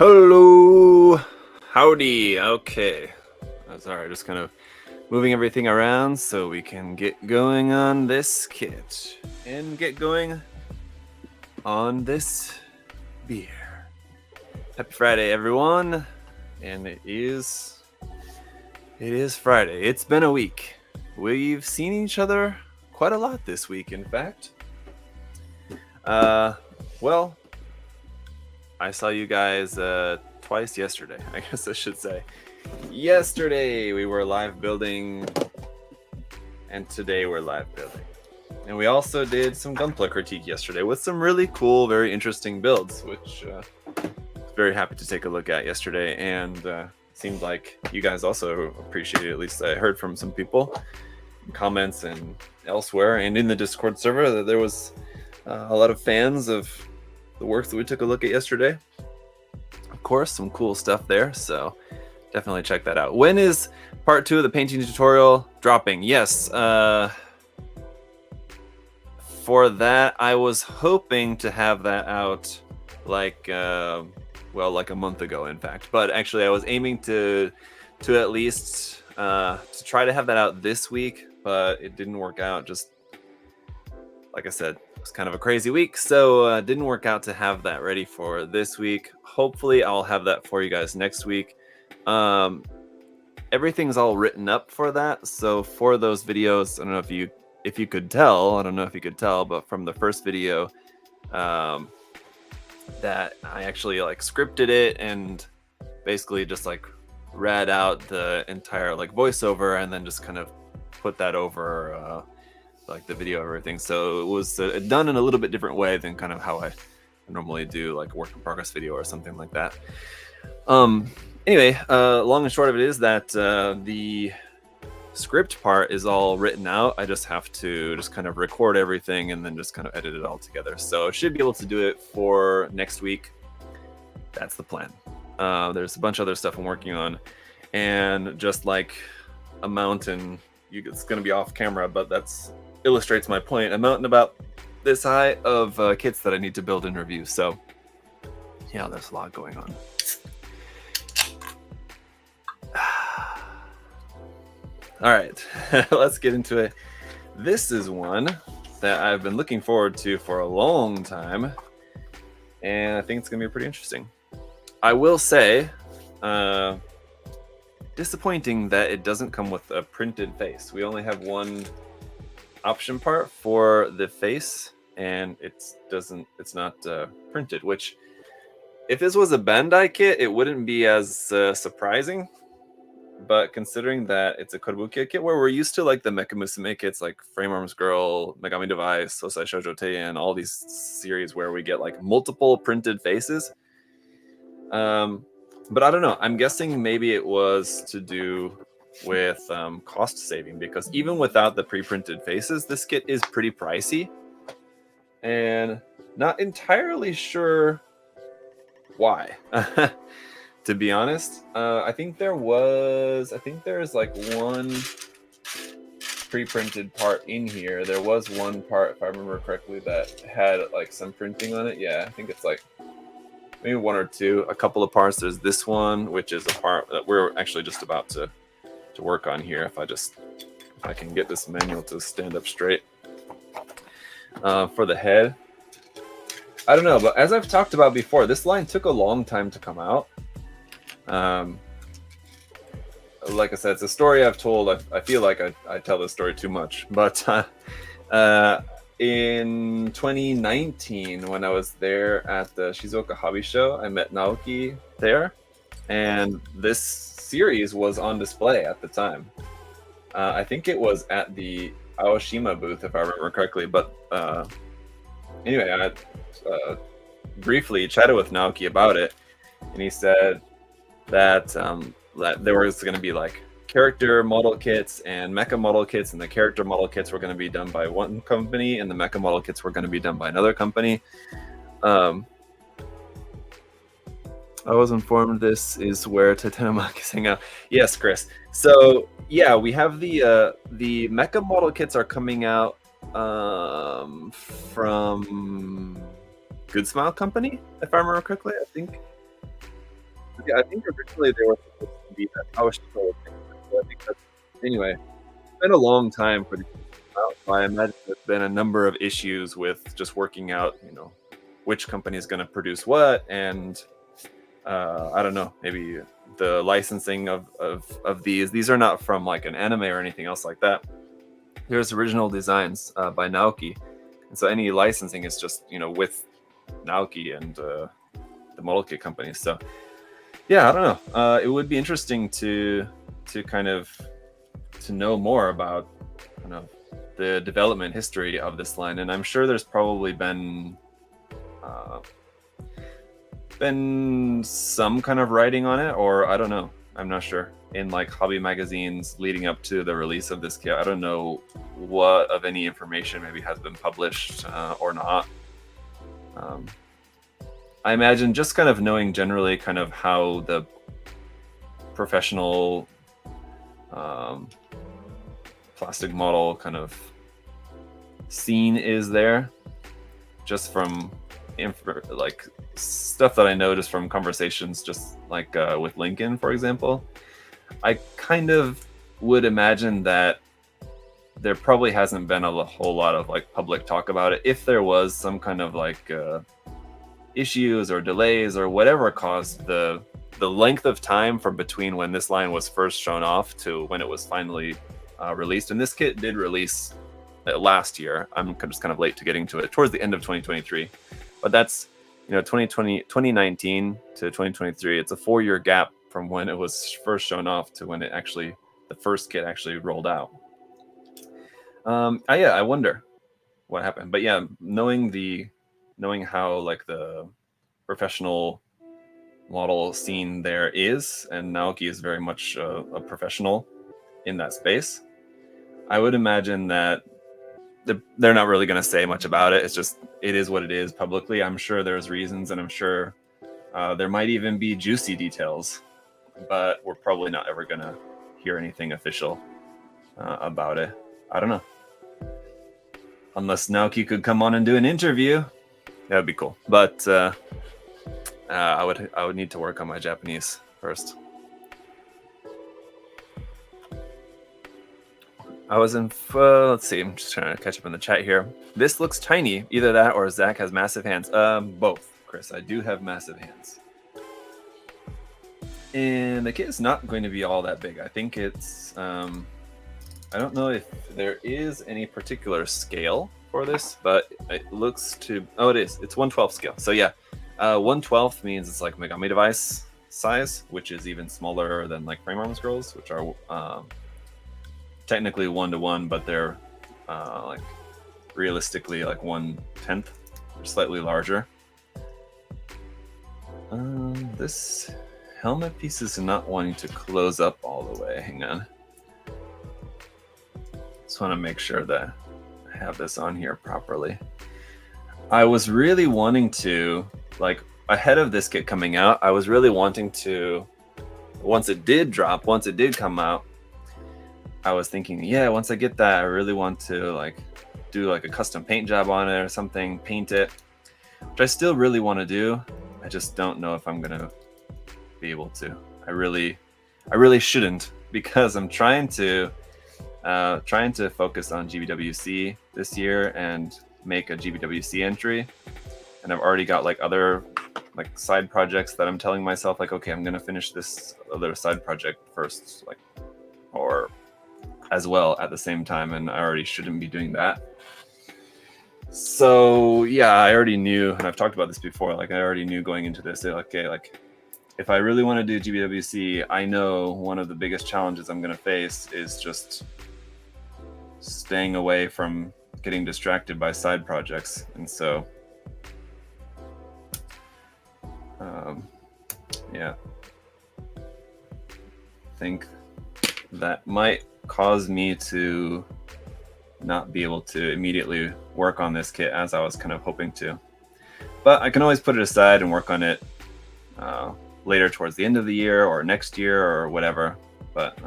Hello, howdy. Okay, that's all right. Just kind of moving everything around so we can get going on this kit and get going on this beer. Happy Friday, everyone! And it is Friday. It's been a week. We've seen each other quite a lot this week, in fact. Well, I saw you guys twice yesterday, I guess I should say. Yesterday we were live building, and today we're live building. And we also did some Gunpla critique yesterday with some really cool, very interesting builds, which I was very happy to take a look at yesterday. And seemed like you guys also appreciated it. At least I heard from some people in comments and elsewhere and in the Discord server that there was a lot of fans of the work that we took a look at yesterday. Of course, some cool stuff there, so definitely check that out. When is part 2 of the painting tutorial dropping? Yes, for that I was hoping to have that out like like a month ago, in fact. But actually I was aiming to at least to try to have that out this week, but it didn't work out. Just like I said, it's kind of a crazy week, so didn't work out to have that ready for this week. Hopefully I'll have that for you guys next week. Everything's all written up for that, so for those videos, I don't know if you could tell, but from the first video that I actually like scripted it and basically just like read out the entire like voiceover and then just kind of put that over like the video of everything. So it was done in a little bit different way than kind of how I normally do like a work in progress video or something like that. Anyway, long and short of it is that the script part is all written out. I just have to just kind of record everything and then just kind of edit it all together. So I should be able to do it for next week. That's the plan. There's a bunch of other stuff I'm working on, and just like a mountain, it's going to be off camera, but that's illustrates my point. A mountain about this high of kits that I need to build and review. So yeah, there's a lot going on. All right, let's get into it. This is one that I've been looking forward to for a long time, and I think it's gonna be pretty interesting. I will say, disappointing that it doesn't come with a printed face. We only have one option part for the face, and it's not printed, which if this was a Bandai kit it wouldn't be as surprising, but considering that it's a Kotobukiya kit where we're used to like the Mecha Musume kits like Frame Arms Girl, Megami Device, Sosai Shoujo Teian, all these series where we get like multiple printed faces, but I don't know, I'm guessing maybe it was to do with cost saving, because even without the pre-printed faces this kit is pretty pricey, and not entirely sure why. To be honest, I think there's like one pre-printed part in here. There was one part, if I remember correctly, that had like some printing on it. Yeah, I think it's like maybe one or two. A couple of parts. There's this one, which is a part that we're actually just about to work on here. If I can get this manual to stand up straight. For the head, I don't know, but as I've talked about before, this line took a long time to come out. Like I said, it's a story I've told. I feel like I tell this story too much, but in 2019, when I was there at the Shizuoka Hobby Show, I met Naoki there, and this series was on display at the time. I think it was at the Aoshima booth, if I remember correctly, but anyway, I briefly chatted with Naoki about it, and he said that that there was going to be like character model kits and mecha model kits, and the character model kits were going to be done by one company and the mecha model kits were going to be done by another company. I was informed this is where Titanomachia hang out. Yes, Chris. So yeah, we have the mecha model kits are coming out from Good Smile Company, if I remember correctly. I think Yeah, I think originally they were supposed to be that power shuttle thing, but I think that's anyway. It's been a long time for these to come out, so I imagine there's been a number of issues with just working out, which company is going to produce what, and I don't know, maybe the licensing of these. These are not from like an anime or anything else like that. There's original designs by Naoki, and so any licensing is just with Naoki and the model kit companies. So yeah, I don't know. It would be interesting to kind of to know more about kind of the development history of this line, and I'm sure there's probably uh, been some kind of writing on it, or I don't know. I'm not sure. In like hobby magazines leading up to the release of this kit, I don't know what of any information maybe has been published or not. Um, I imagine just kind of knowing generally kind of how the professional um, plastic model kind of scene is there, just from like stuff that I noticed from conversations, just like with Lincoln, for example. I kind of would imagine that there probably hasn't been a whole lot of like public talk about it. If there was some kind of like issues or delays or whatever caused the length of time from between when this line was first shown off to when it was finally released. And this kit did release last year. I'm just kind of late to getting to it, towards the end of 2023. But that's 2019 to 2023. It's a 4-year gap from when it was first shown off to when the first kit actually rolled out. Yeah, I wonder what happened. But yeah, knowing how like the professional model scene there is, and Naoki is very much a professional in that space, I would imagine that they're not really going to say much about it. It's just, it is what it is publicly. I'm sure there's reasons, and I'm sure there might even be juicy details, but we're probably not ever going to hear anything official about it. I don't know. Unless Naoki could come on and do an interview, that would be cool. But I would need to work on my Japanese first. I was in, let's see, I'm just trying to catch up in the chat here. This looks tiny. Either that or Zach has massive hands. Both, Chris. I do have massive hands. And the kit is not going to be all that big. I think it's, I don't know if there is any particular scale for this, but it looks to, oh, it is. It's 1/12 scale. So yeah, 1/12 means it's like Megami device size, which is even smaller than like frame arm scrolls, which are technically 1-to-1, but they're like realistically like 1/10, slightly larger. This helmet piece is not wanting to close up all the way. Hang on. Just want to make sure that I have this on here properly. I was really wanting to, like, ahead of this kit coming out, I was really wanting to, once it did come out, I was thinking, yeah, once I get that, I really want to like do like a custom paint job on it or something, paint it, which I still really want to do. I just don't know if I'm gonna be able to. I really shouldn't, because I'm trying to focus on GBWC this year and make a GBWC entry, and I've already got like other like side projects that I'm telling myself like, okay, I'm gonna finish this other side project first, like, or as well at the same time, and I already shouldn't be doing that. So yeah, I already knew, and I've talked about this before, like I already knew going into this, okay, like if I really want to do GBWC, I know one of the biggest challenges I'm going to face is just staying away from getting distracted by side projects. And so yeah, I think that might cause me to not be able to immediately work on this kit as I was kind of hoping to. But I can always put it aside and work on it later towards the end of the year or next year or whatever. But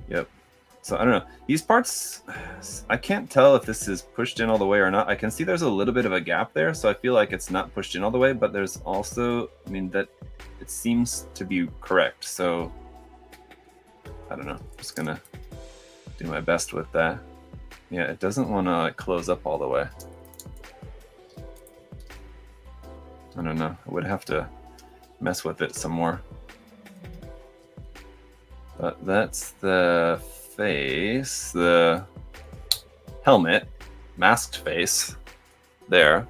yep, So I don't know. These parts, I can't tell if this is pushed in all the way or not. I can see there's a little bit of a gap there, so I feel like it's not pushed in all the way, but there's also, I mean, that it seems to be correct. So I don't know. I'm just gonna do my best with that. Yeah, it doesn't want to like close up all the way. I don't know. I would have to mess with it some more. But that's the face, the helmet, masked face there.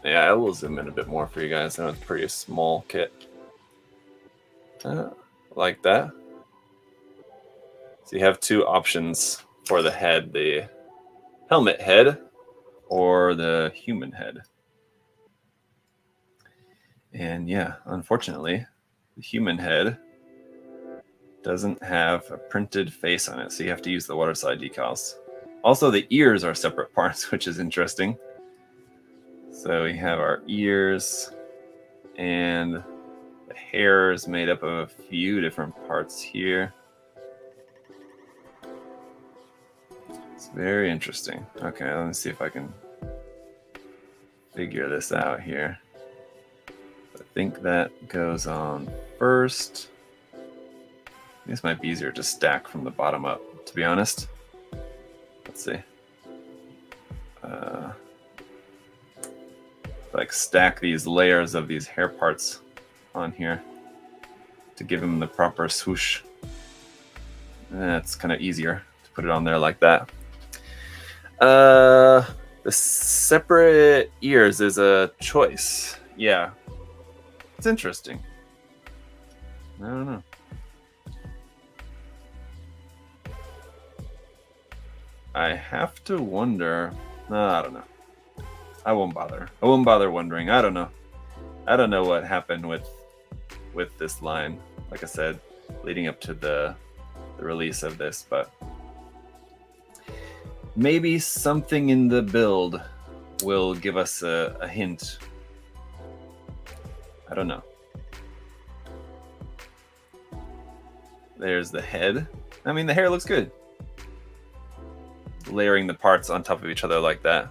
Yeah, I will zoom in a bit more for you guys. I know it's a pretty small kit. Like that. So you have two options for the head, the helmet head or the human head. And yeah, unfortunately, the human head doesn't have a printed face on it, so you have to use the waterside decals. Also, the ears are separate parts, which is interesting. So we have our ears, and the hair is made up of a few different parts here. It's very interesting. Okay, let me see if I can figure this out here. I think that goes on first. This might be easier to stack from the bottom up, to be honest. Let's see. Like stack these layers of these hair parts on here to give them the proper swoosh. That's kind of easier to put it on there like that. The separate ears is a choice. Yeah. It's interesting. I don't know. I have to wonder. No, I don't know. I won't bother. I won't bother wondering. I don't know. I don't know what happened with this line. Like I said, leading up to the release of this, but maybe something in the build will give us a hint. I don't know. There's the head. I mean, the hair looks good. Layering the parts on top of each other like that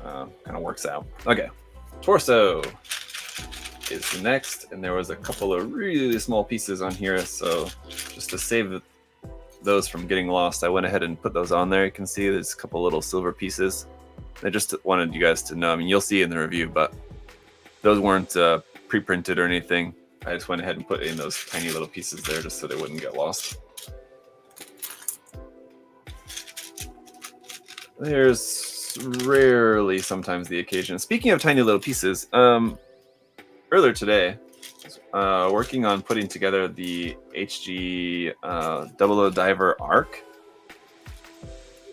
kind of works out. Okay, torso is next, and there was a couple of really small pieces on here, so just to save those from getting lost, I went ahead and put those on there. You can see there's a couple little silver pieces. I just wanted you guys to know. I mean, you'll see in the review, but those weren't pre-printed or anything. I just went ahead and put in those tiny little pieces there just so they wouldn't get lost. There's rarely sometimes the occasion. Speaking of tiny little pieces, earlier today, working on putting together the HG 00 Diver Arc,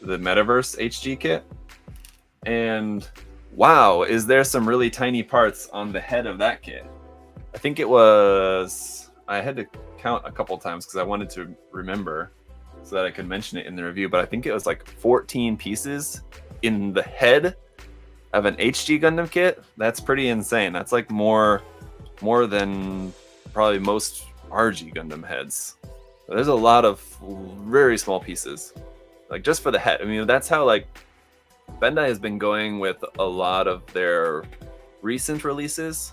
the Metaverse HG kit, and wow, is there some really tiny parts on the head of that kit. I think it was, I had to count a couple times because I wanted to remember so that I could mention it in the review, but I think it was like 14 pieces in the head of an HG Gundam kit. That's pretty insane. That's like more than probably most RG Gundam heads. So there's a lot of very small pieces, like just for the head. I mean, that's how like Bandai has been going with a lot of their recent releases,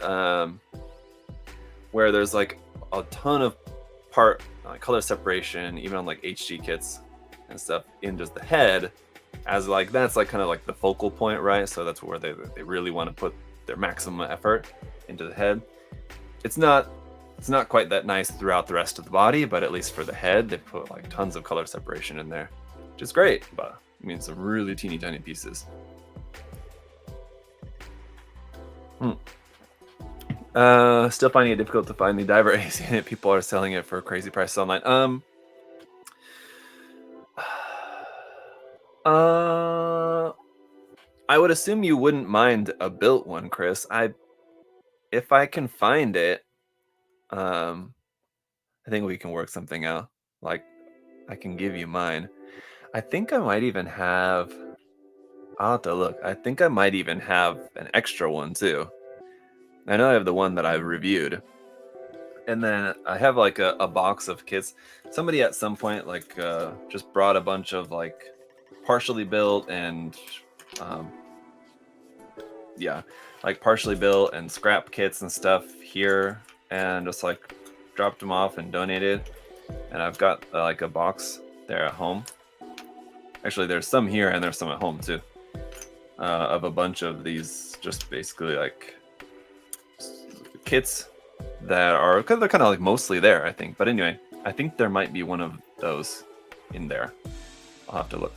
where there's like a ton of color separation, even on like HG kits and stuff, in just the head, as like that's like kind of like the focal point, right? So that's where they really want to put their maximum effort into the head. It's not quite that nice throughout the rest of the body, but at least for the head, they put like tons of color separation in there, which is great. But I mean, some really teeny tiny pieces. Still finding it difficult to find the Diver AC in it. People are selling it for a crazy price online. I would assume you wouldn't mind a built one, Chris. If I can find it, I think we can work something out. Like, I can give you mine. I think I might even have, I'll have to look. I think I might even have an extra one too. I know I have the one that I reviewed. And then I have like a box of kits. Somebody at some point like just brought a bunch of like partially built and yeah, like partially built and scrap kits and stuff here, and just like dropped them off and donated. And I've got like a box there at home. Actually, there's some here and there's some at home too, of a bunch of these just basically like kits that are they're kind of like mostly there, I think. But anyway, I think there might be one of those in there. I'll have to look.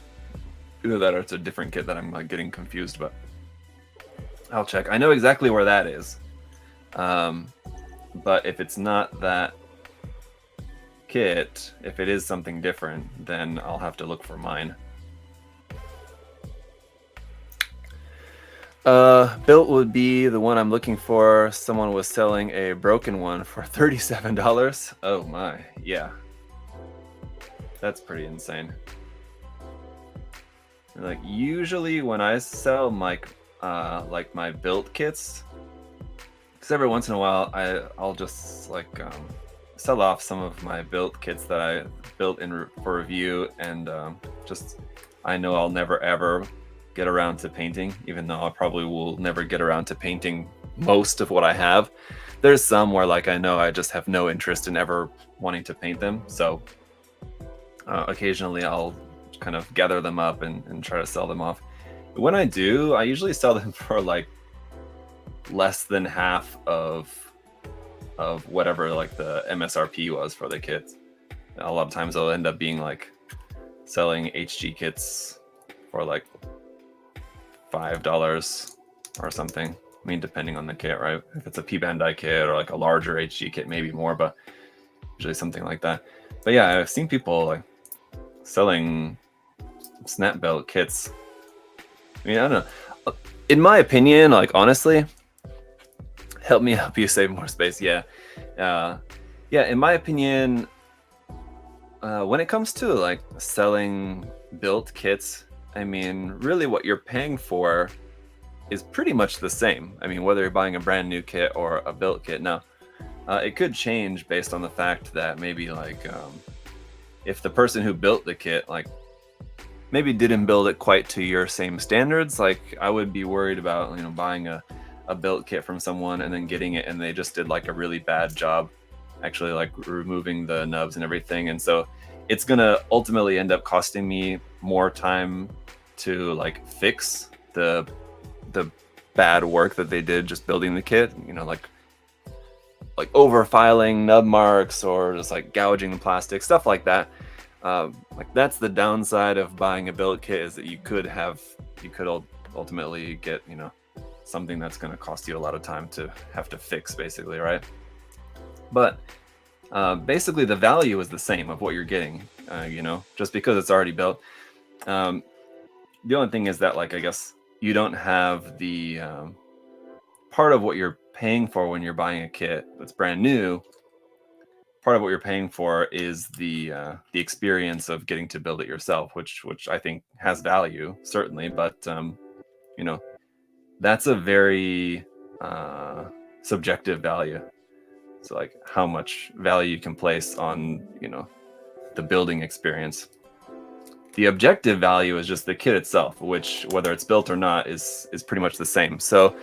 Either that or it's a different kit that I'm like getting confused, but I'll check. I know exactly where that is. But if it's not that kit, if it is something different, then I'll have to look for mine. Built would be the one I'm looking for. Someone was selling a broken one for $37. Oh my, yeah. That's pretty insane. Like usually when I sell my like my built kits, because every once in a while I'll just like sell off some of my built kits that I built for review, and just I know I'll never ever get around to painting, even though I probably will never get around to painting most of what I have. There's some where like I know I just have no interest in ever wanting to paint them, so occasionally I'll kind of gather them up and try to sell them off. When I do, I usually sell them for like less than half of whatever like the MSRP was for the kits. A lot of times I'll end up being like selling HG kits for like $5 or something. I mean, depending on the kit, right? If it's a P Bandai kit or like a larger HG kit, maybe more, but usually something like that. But yeah, I've seen people like selling snap belt kits. I mean, I don't know. In my opinion, like honestly, help me help you save more space. Yeah. Yeah, in my opinion, when it comes to like selling built kits, I mean, really what you're paying for is pretty much the same. I mean, whether you're buying a brand new kit or a built kit. Now, it could change based on the fact that maybe like if the person who built the kit like maybe didn't build it quite to your same standards, like I would be worried about, you know, buying a built kit from someone and then getting it and they just did like a really bad job actually like removing the nubs and everything. And so it's gonna ultimately end up costing me more time to like fix the bad work that they did just building the kit, you know, like over filing nub marks or just like gouging the plastic, stuff like that. Like that's the downside of buying a built kit, is that you could ultimately get, you know, something that's going to cost you a lot of time to have to fix, basically, right? But basically the value is the same of what you're getting, you know, just because it's already built. The only thing is that, like, I guess you don't have the part of what you're paying for when you're buying a kit that's brand new. Part of what you're paying for is the experience of getting to build it yourself, which I think has value, certainly, but you know, that's a very subjective value. So like how much value you can place on, you know, the building experience. The objective value is just the kit itself, which whether it's built or not is pretty much the same. So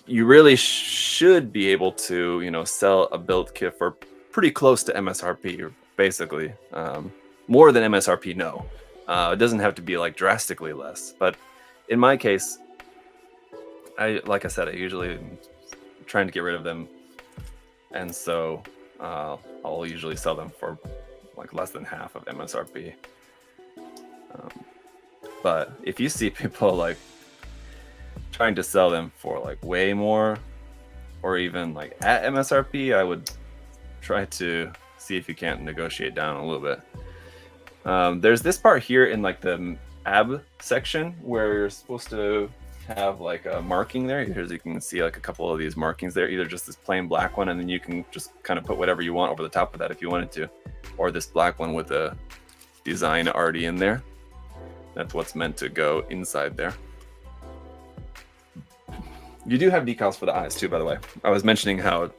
you really should be able to, you know, sell a built kit for pretty close to MSRP, basically. More than MSRP, no. It doesn't have to be like drastically less, but in my case, like I said, I usually am trying to get rid of them, and so I'll usually sell them for like less than half of MSRP. But if you see people like trying to sell them for like way more, or even like at MSRP, I would try to see if you can't negotiate down a little bit. There's this part here in like the ab section where you're supposed to have like a marking there. Here's, you can see like a couple of these markings there, either just this plain black one, and then you can just kind of put whatever you want over the top of that if you wanted to, or this black one with the design already in there. That's what's meant to go inside there. You do have decals for the eyes too, by the way. I was mentioning how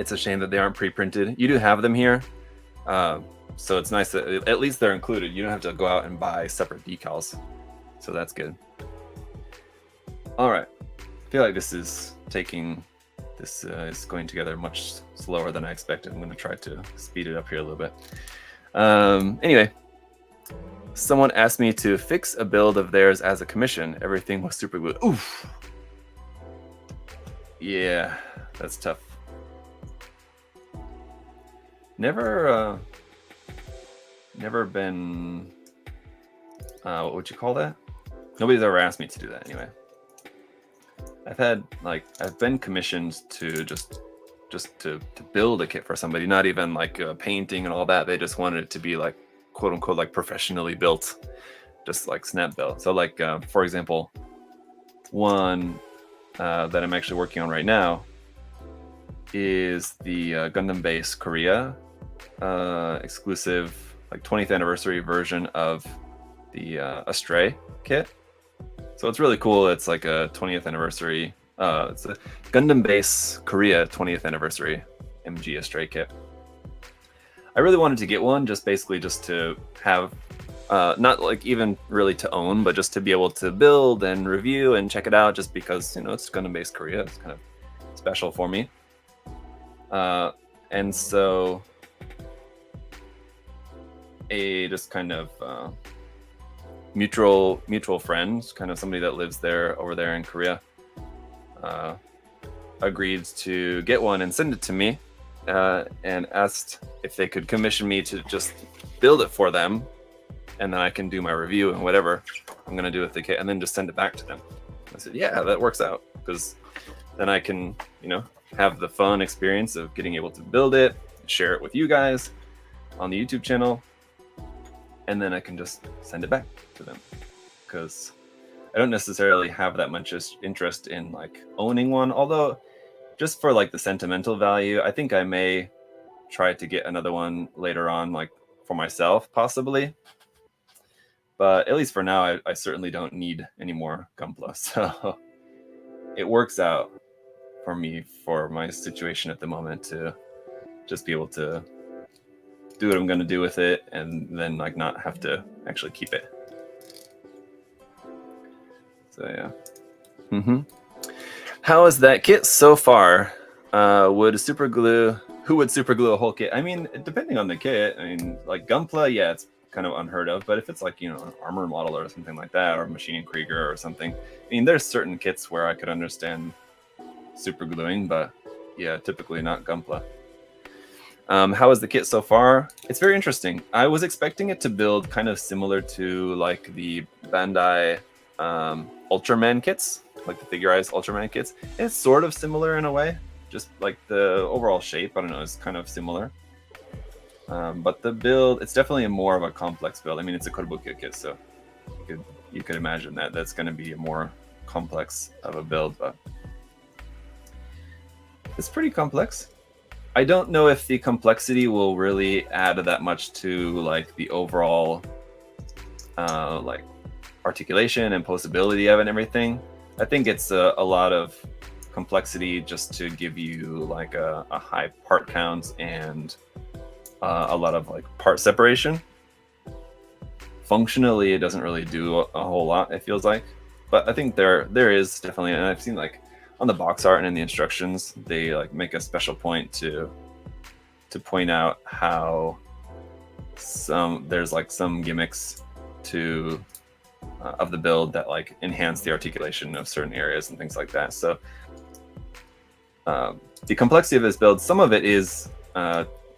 It's a shame that they aren't pre-printed. You do have them here, so it's nice that at least they're included. You don't have to go out and buy separate decals, so that's good. All right, I feel like this is going together much slower than I expected. I'm going to try to speed it up here a little bit. Anyway, someone asked me to fix a build of theirs as a commission. Everything was super good. Oof. Yeah, that's tough. Never been, what would you call that? Nobody's ever asked me to do that anyway. I've been commissioned to just to build a kit for somebody, not even like painting and all that. They just wanted it to be like, quote unquote, like professionally built, just like snap built. So like, for example, one that I'm actually working on right now is the Gundam Base Korea exclusive, like 20th anniversary version of the Astray kit. So it's really cool. It's like a 20th anniversary. It's a Gundam Base Korea 20th anniversary MG Astray kit. I really wanted to get one, just to have, not like even really to own, but just to be able to build and review and check it out, just because, you know, it's Gundam Base Korea. It's kind of special for me. And so a just kind of mutual friend, kind of somebody that lives over there in Korea, agreed to get one and send it to me, and asked if they could commission me to just build it for them, and then I can do my review and whatever I'm gonna do with the kit, and then just send it back to them. I said, yeah, that works out, because then I can, you know, have the fun experience of getting able to build it, share it with you guys on the YouTube channel, and then I can just send it back to them, because I don't necessarily have that much interest in like owning one, although just for like the sentimental value, I think I may try to get another one later on, like for myself possibly, but at least for now I certainly don't need any more Gunpla, so it works out for me, for my situation at the moment, to just be able to do what I'm going to do with it, and then like not have to actually keep it. So yeah. How is that kit so far? Who would super glue a whole kit? I mean, depending on the kit. I mean, like Gunpla, yeah, it's kind of unheard of, but if it's like, you know, an armor model or something like that, or Machining Krieger or something, I mean, there's certain kits where I could understand super gluing, but yeah, typically not Gunpla. How is the kit so far? It's very interesting. I was expecting it to build kind of similar to like the Bandai Ultraman kits, like the figurized Ultraman kits. It's sort of similar in a way, just like the overall shape, I don't know, is kind of similar. But the build, it's definitely more of a complex build. I mean, it's a Kotobukiya kit, so you could imagine that that's going to be a more complex of a build, but it's pretty complex. I don't know if the complexity will really add that much to like the overall like articulation and posability of it and everything. I think it's a lot of complexity just to give you like a high part count and a lot of like part separation. Functionally, it doesn't really do a whole lot, it feels like, but I think there is definitely, and I've seen like on the box art and in the instructions, they like make a special point to point out how there's like some gimmicks to of the build that like enhance the articulation of certain areas and things like that. So the complexity of this build, some of it is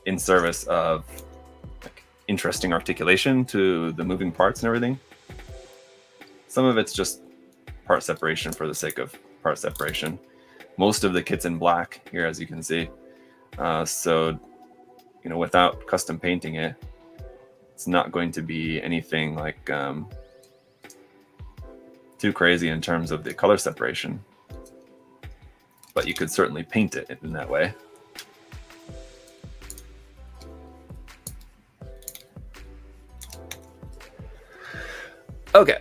in service of like interesting articulation to the moving parts and everything. Some of it's just part separation for the sake of part separation. Most of the kit's in black here, as you can see. So, you know, without custom painting it, it's not going to be anything like too crazy in terms of the color separation. But you could certainly paint it in that way. Okay.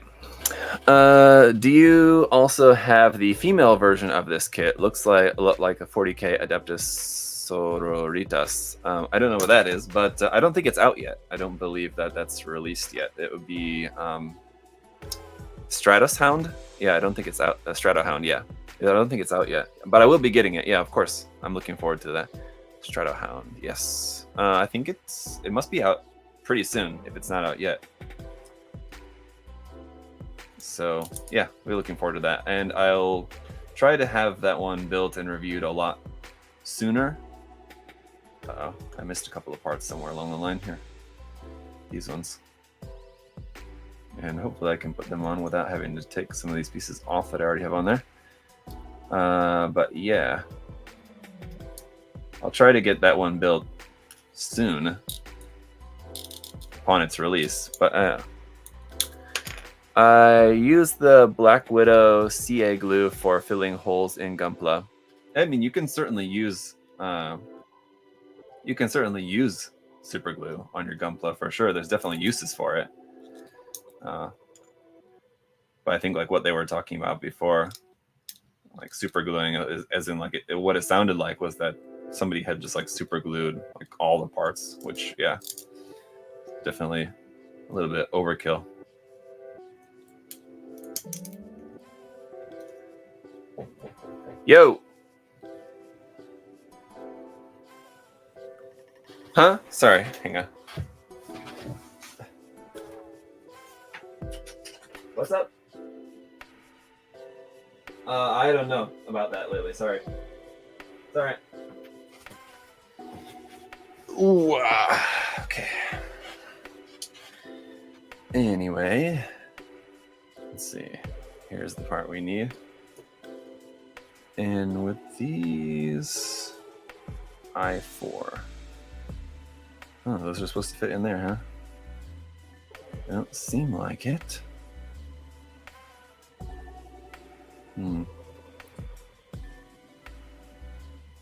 Do you also have the female version of this kit? Looks like a 40K Adeptus Sororitas. I don't know what that is, but I don't think it's out yet. I don't believe that that's released yet. It would be Stratos Hound. Yeah, I don't think it's out. Strato Hound. Yeah, I don't think it's out yet, but I will be getting it. Yeah, of course. I'm looking forward to that. Strato Hound. Yes. I think it must be out pretty soon if it's not out yet. So yeah, we're looking forward to that, and I'll try to have that one built and reviewed a lot sooner. Uh-oh, I missed a couple of parts somewhere along the line here. These ones. And hopefully I can put them on without having to take some of these pieces off that I already have on there. But yeah, I'll try to get that one built soon upon its release. But I use the Black Widow CA glue for filling holes in Gunpla. I mean, you can certainly use super glue on your Gunpla for sure. There's definitely uses for it. But I think like what they were talking about before, like super gluing, as in like what it sounded like was that somebody had just like super glued like all the parts, which yeah, definitely a little bit overkill. Yo! Huh? Sorry, hang on. What's up? I don't know about that lately, sorry. It's alright. Ooh, okay. Anyway, let's see. Here's the part we need. And with these I4. Oh, those are supposed to fit in there, huh? They don't seem like it.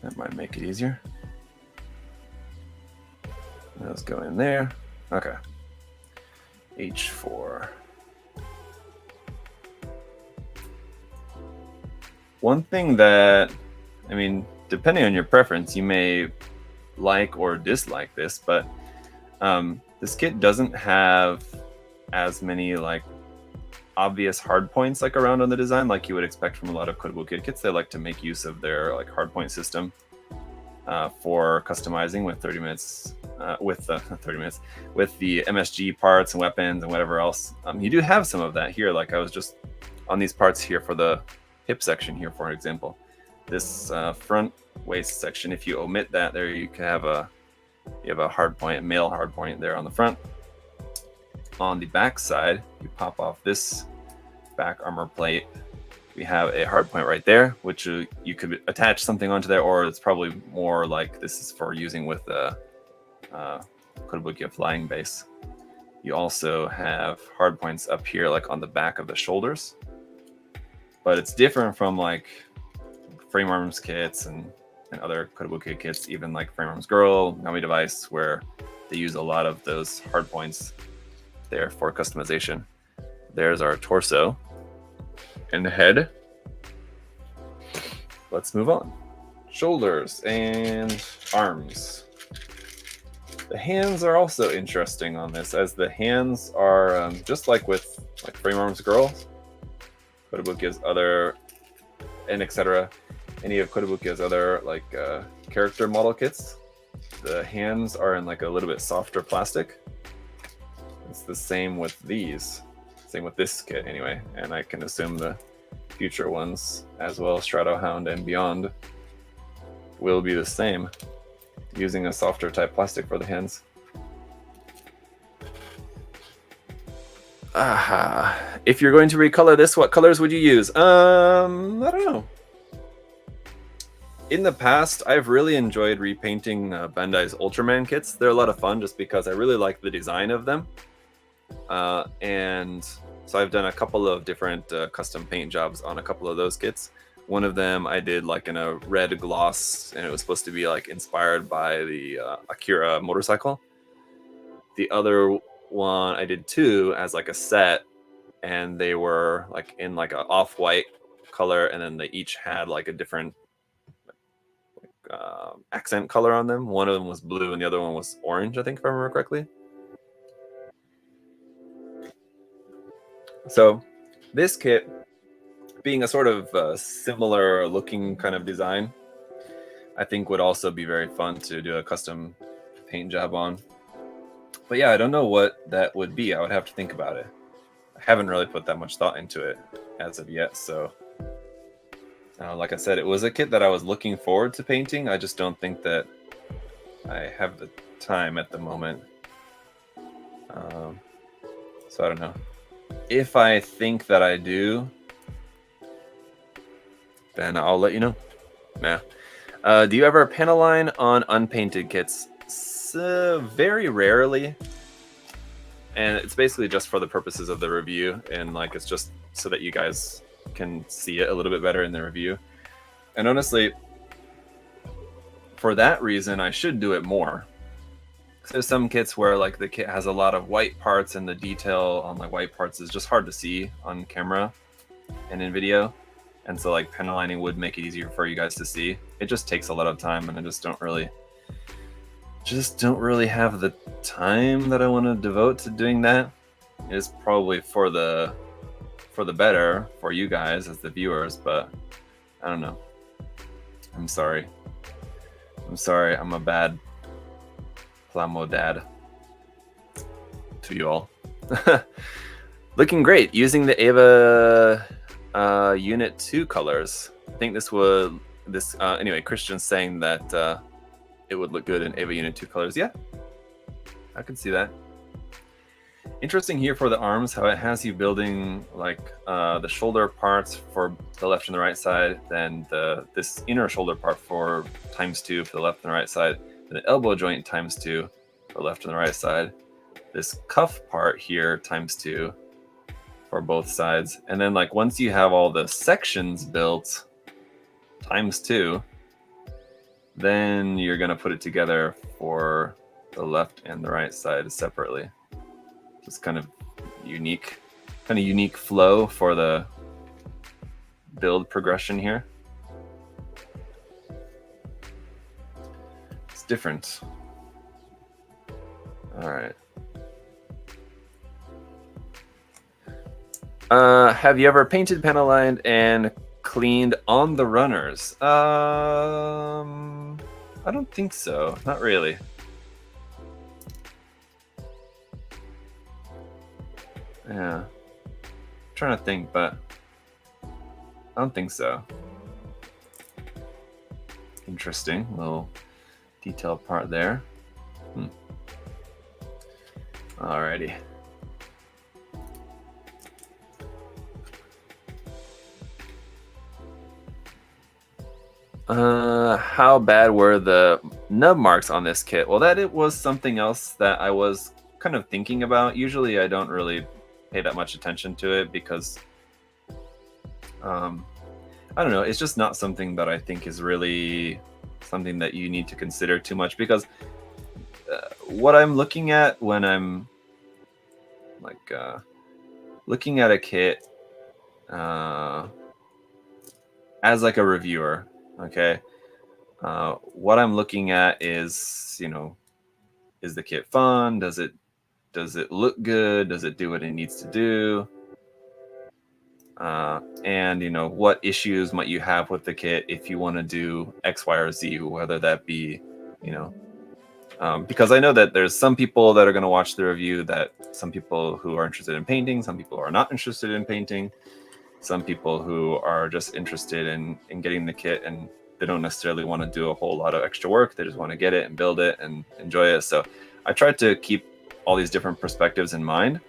That might make it easier. Those go in there. Okay. H4. One thing that, I mean, depending on your preference, you may like or dislike this, but this kit doesn't have as many like obvious hard points like around on the design like you would expect from a lot of Codable Kid kits. They like to make use of their like hardpoint system for customizing with 30 minutes with the MSG parts and weapons and whatever else. You do have some of that here. Like I was just on these parts here for the hip section here, for example. This front waist section, if you omit that, there you can have a hard point, a male hard point there on the front. On the back side, you pop off this back armor plate. We have a hard point right there, which you could attach something onto there, or it's probably more like this is for using with the Kotobukiya flying base. You also have hard points up here, like on the back of the shoulders, but it's different from like Frame Arms kits and other Kotobukiya kits, even like Frame Arms Girl, Nami Device, where they use a lot of those hard points there for customization. There's our torso and the head. Let's move on. Shoulders and arms. The hands are also interesting on this, as the hands are just like with like Frame Arms Girl, Kotobukiya's other, and etc. Any of Kotobukiya's other like character model kits. The hands are in like a little bit softer plastic. It's the same with these. Same with this kit anyway, and I can assume the future ones as well, Strato Hound and beyond, will be the same, using a softer type plastic for the hands. If you're going to recolor this, what colors would you use? I don't know. In the past, I've really enjoyed repainting Bandai's Ultraman kits. They're a lot of fun just because I really like the design of them. And so I've done a couple of different custom paint jobs on a couple of those kits. One of them I did like in a red gloss, and it was supposed to be like inspired by the Akira motorcycle. The other one I did two as like a set, and they were like in like an off-white color, and then they each had like a different accent color on them. One of them was blue and the other one was orange, I think, if I remember correctly. So this kit, being a sort of similar looking kind of design, I think would also be very fun to do a custom paint job on. But yeah, I don't know what that would be. I would have to think about it. I haven't really put that much thought into it as of yet. So like I said, it was a kit that I was looking forward to painting. I just don't think that I have the time at the moment. So I don't know. If I think that I do, then I'll let you know. Yeah. Do you ever pen align on unpainted kits? Very rarely. And it's basically just for the purposes of the review, and like it's just so that you guys can see it a little bit better in the review. And honestly, for that reason, I should do it more. There's some kits where like the kit has a lot of white parts and the detail on like white parts is just hard to see on camera and in video. And so like pen aligning would make it easier for you guys to see. It just takes a lot of time, and I just don't really have the time that I want to devote to doing that. It's probably for the better for you guys as the viewers, but I don't know. I'm sorry. I'm a bad Plamo dad to you all. Looking great using the Ava Unit 2 colors. I think anyway, Christian's saying that it would look good in Ava Unit 2 colors. Yeah, I can see that. Interesting here for the arms, how it has you building like the shoulder parts for the left and the right side, then this inner shoulder part for ×2 for the left and the right side, and the elbow joint ×2 for the left and the right side, this cuff part here ×2 for both sides, and then like once you have all the sections built ×2, then you're gonna put it together for the left and the right side separately. Just kind of unique flow for the build progression here. It's different. All right. Have you ever painted, pen aligned, and cleaned on the runners? I don't think so. Not really. Yeah. I'm trying to think, but I don't think so. Interesting little detail part there. Alrighty. How bad were the nub marks on this kit? Well, it was something else that I was kind of thinking about. Usually I don't really pay that much attention to it because I don't know, it's just not something that I think is really something that you need to consider too much, because what I'm looking at when I'm like looking at a kit as like a reviewer, okay, what I'm looking at is, you know, is the kit fun? Does it look good? Does it do what it needs to do? And, you know, what issues might you have with the kit if you want to do X, Y, or Z, whether that be, you know, because I know that there's some people that are going to watch the review, that some people who are interested in painting, some people are not interested in painting, some people who are just interested in getting the kit and they don't necessarily want to do a whole lot of extra work. They just want to get it and build it and enjoy it. So I tried to keep all these different perspectives in mind.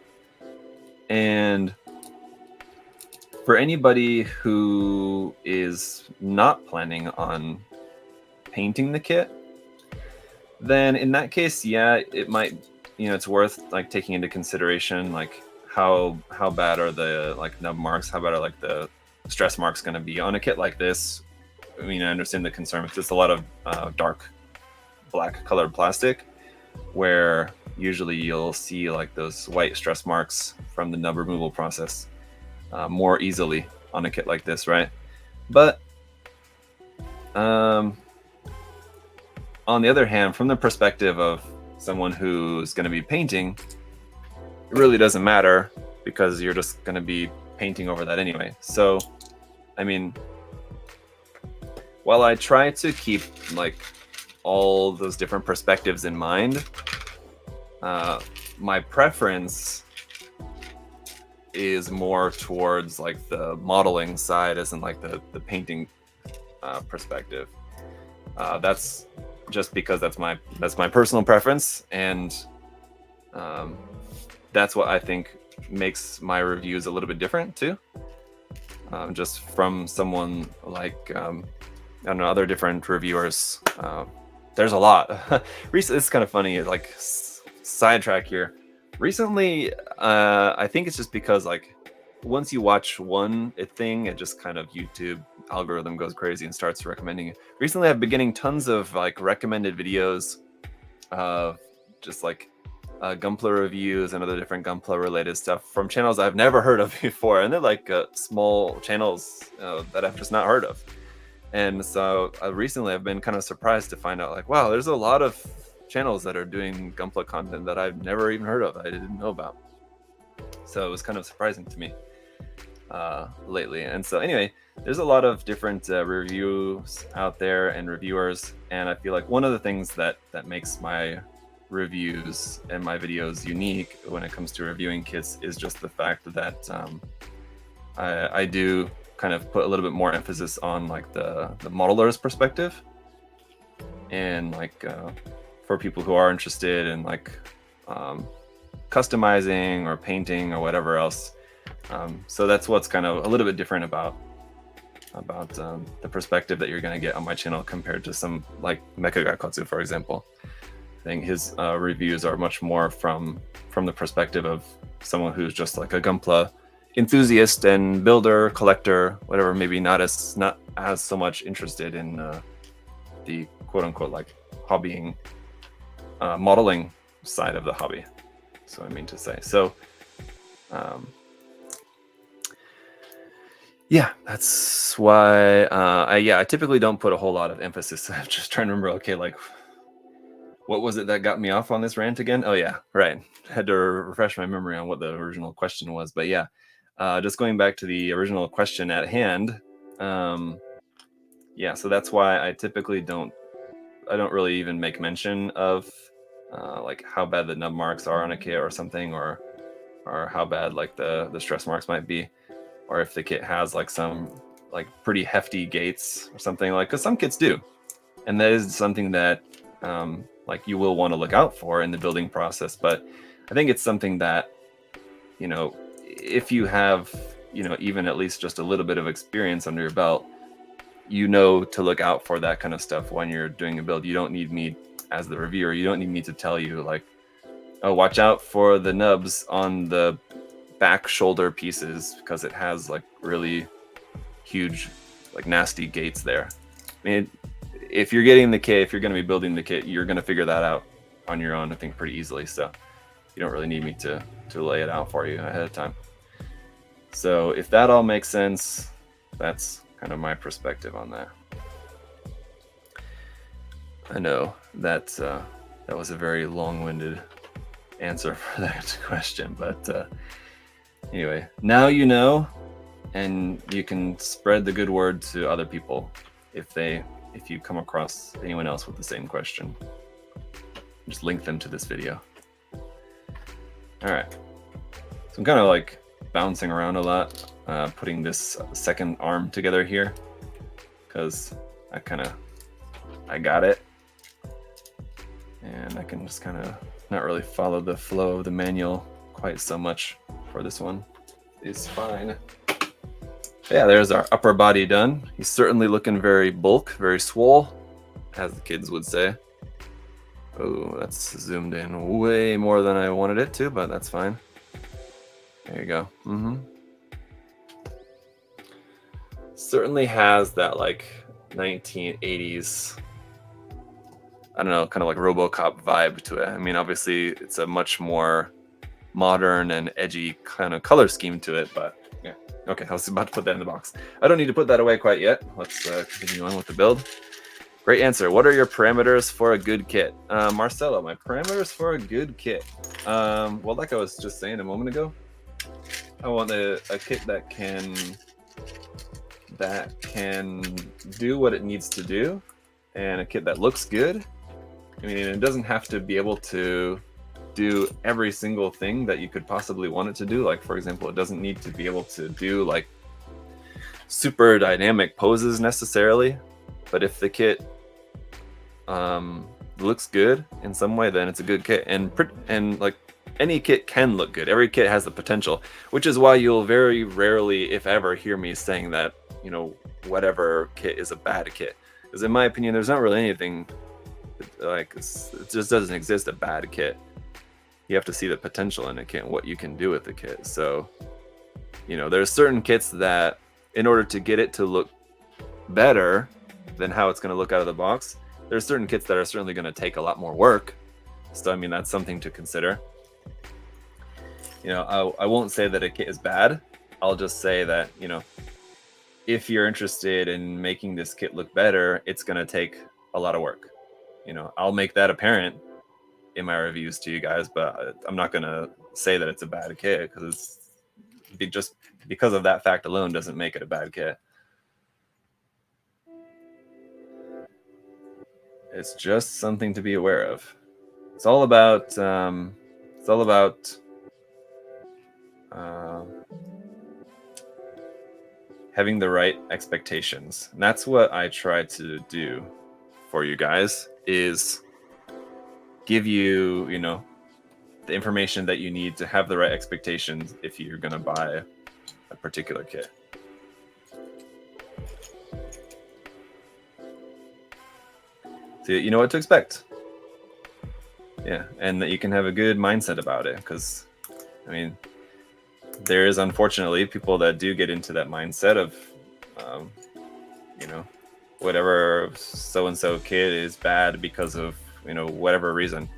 And for anybody who is not planning on painting the kit, then in that case, yeah, it might, you know, it's worth like taking into consideration like how bad are the like nub marks, how bad are like the stress marks going to be on a kit like this. I mean, I understand the concern because it's a lot of dark black colored plastic, where usually you'll see like those white stress marks from the nub removal process more easily on a kit like this, right? But on the other hand, from the perspective of someone who's going to be painting, it really doesn't matter because you're just going to be painting over that anyway. So, I mean, while I try to keep like all those different perspectives in mind, my preference is more towards like the modeling side, as in like the painting perspective. That's just because that's my personal preference, and that's what I think makes my reviews a little bit different too. Just from someone like I don't know, other different reviewers. There's a lot. Recently, it's kind of funny, like sidetrack here. Recently, I think it's just because like once you watch one thing, it just kind of YouTube algorithm goes crazy and starts recommending it. Recently, I've been getting tons of like recommended videos of just like Gunpla reviews and other different Gunpla related stuff from channels I've never heard of before, and they're like small channels that I've just not heard of. And so recently I've been kind of surprised to find out like, wow, there's a lot of channels that are doing Gunpla content that I've never even heard of, I didn't know about. So it was kind of surprising to me lately. And so anyway, there's a lot of different reviews out there and reviewers, and I feel like one of the things that makes my reviews and my videos unique when it comes to reviewing kits is just the fact that I do kind of put a little bit more emphasis on like the modeler's perspective, and like for people who are interested in like customizing or painting or whatever else. So that's what's kind of a little bit different about the perspective that you're going to get on my channel compared to some like Mecha Gaikotsu, for example. I think his reviews are much more from the perspective of someone who's just like a Gunpla enthusiast and builder, collector, whatever, maybe not as so much interested in the quote unquote like hobbying, modeling side of the hobby. So I mean to say. So yeah, that's why I typically don't put a whole lot of emphasis. I'm just trying to remember, okay, like what was it that got me off on this rant again? Oh yeah, right. Had to refresh my memory on what the original question was. But yeah, just going back to the original question at hand. Yeah, so that's why I typically don't really even make mention of like how bad the nub marks are on a kit or something, or how bad like the stress marks might be, or if the kit has like some like pretty hefty gates or something, like, because some kits do, and that is something that like you will want to look out for in the building process. But I think it's something that, you know, if you have, you know, even at least just a little bit of experience under your belt, you know to look out for that kind of stuff when you're doing a build. You don't need me as the reviewer, you don't need me to tell you like, oh, watch out for the nubs on the back shoulder pieces because it has like really huge, like nasty gates there. I mean, if you're getting the kit, if you're going to be building the kit, you're going to figure that out on your own, I think, pretty easily. So you don't really need me to lay it out for you ahead of time. So if that all makes sense, that's kind of my perspective on that. I know that that was a very long-winded answer for that question, but anyway, now you know, and you can spread the good word to other people if you come across anyone else with the same question. Just link them to this video. All right, so I'm kind of like bouncing around a lot, putting this second arm together here because I got it, and I can just kind of not really follow the flow of the manual quite so much for this one. It's fine. Yeah, there's our upper body done. He's certainly looking very bulk, very swole, as the kids would say. Oh, that's zoomed in way more than I wanted it to, but that's fine. There you go. Certainly has that like 1980s, I don't know, kind of like RoboCop vibe to it. I mean, obviously it's a much more modern and edgy kind of color scheme to it, but yeah. Okay, I was about to put that in the box. I don't need to put that away quite yet. Let's continue on with the build. Great answer. What are your parameters for a good kit? Marcelo, my parameters for a good kit. Well, like I was just saying a moment ago, I want a kit that can do what it needs to do, and a kit that looks good. I mean, it doesn't have to be able to do every single thing that you could possibly want it to do. Like, for example, it doesn't need to be able to do like super dynamic poses necessarily, but if the kit looks good in some way, then it's a good kit. And like any kit can look good. Every kit has the potential, which is why you'll very rarely, if ever, hear me saying that, you know, whatever kit is a bad kit. Because in my opinion, there's not really anything like it just doesn't exist a bad kit. You have to see the potential in a kit and what you can do with the kit. So, you know, there's certain kits that in order to get it to look better than how it's going to look out of the box, there's certain kits that are certainly going to take a lot more work. So, I mean, that's something to consider. You know, I won't say that a kit is bad. I'll just say that, you know, if you're interested in making this kit look better, it's going to take a lot of work. You know, I'll make that apparent in my reviews to you guys, but I'm not going to say that it's a bad kit, because just because of that fact alone doesn't make it a bad kit. It's just something to be aware of. It's all about having the right expectations. And that's what I try to do for you guys, is give you, you know, the information that you need to have the right expectations if you're going to buy a particular kit. So you know what to expect. Yeah, and that you can have a good mindset about it, because, I mean, there is unfortunately people that do get into that mindset of, you know, whatever so-and-so kid is bad because of, you know, whatever reason.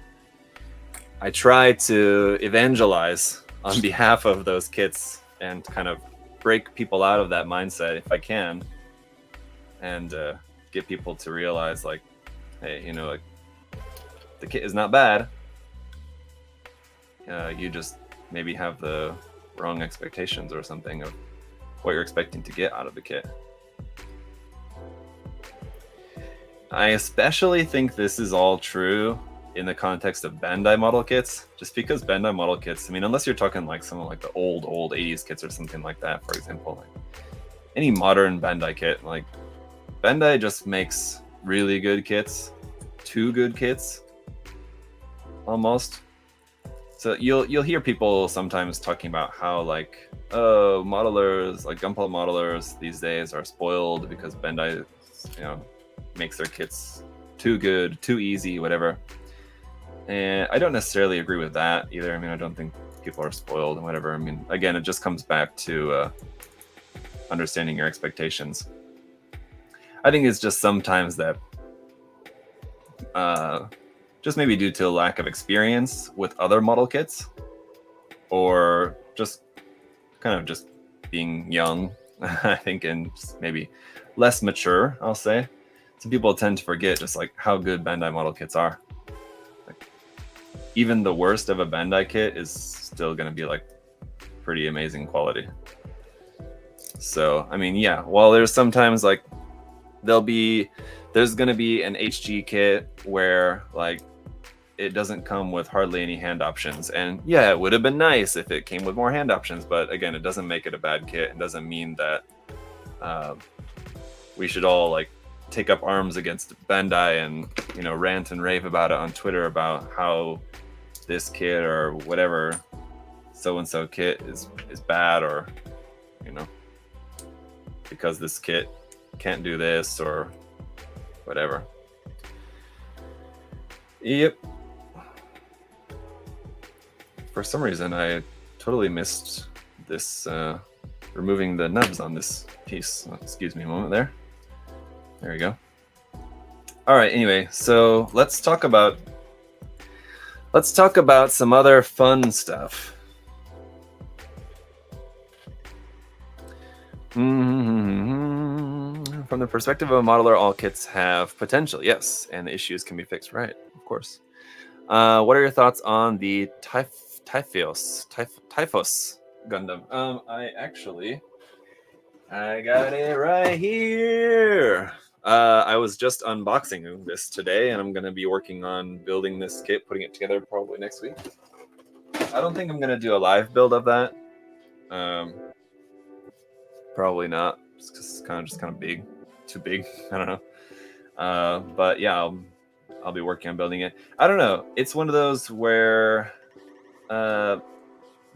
I try to evangelize on behalf of those kits and kind of break people out of that mindset if I can, and get people to realize, like, hey, you know, like, the kit is not bad. You just maybe have the wrong expectations or something of what you're expecting to get out of the kit. I especially think this is all true in the context of Bandai model kits, just because Bandai model kits, I mean, unless you're talking like some of like the old 80s kits or something like that, for example, like any modern Bandai kit, like Bandai just makes really good kits, too good kits, almost. So you'll hear people sometimes talking about how, like, oh, modelers, like Gunpla modelers these days are spoiled because Bandai, you know, makes their kits too good, too easy, whatever. And I don't necessarily agree with that either. I mean, I don't think people are spoiled and whatever. I mean, again, it just comes back to understanding your expectations. I think it's just sometimes that just maybe due to a lack of experience with other model kits, or just kind of just being young, I think, and just maybe less mature, I'll say. Some people tend to forget just like how good Bandai model kits are. Like, even the worst of a Bandai kit is still going to be like pretty amazing quality. So, I mean, yeah, while there's sometimes like there's going to be an HG kit where like it doesn't come with hardly any hand options, and yeah, it would have been nice if it came with more hand options, but again, it doesn't make it a bad kit. It doesn't mean that we should all like take up arms against Bandai and, you know, rant and rave about it on Twitter about how this kit or whatever so-and-so kit is bad, or, you know, because this kit can't do this or whatever. Yep. For some reason, I totally missed this removing the nubs on this piece. Excuse me a moment there. There we go. All right, anyway, so let's talk about some other fun stuff. From the perspective of a modeler, all kits have potential, yes, and the issues can be fixed, right? Of course. What are your thoughts on the Typhos Gundam? I got it right here. I was just unboxing this today, and I'm going to be working on building this kit, putting it together probably next week. I don't think I'm going to do a live build of that. Probably not. It's kind of big, too big. I don't know. But yeah, I'll be working on building it. I don't know. It's one of those where the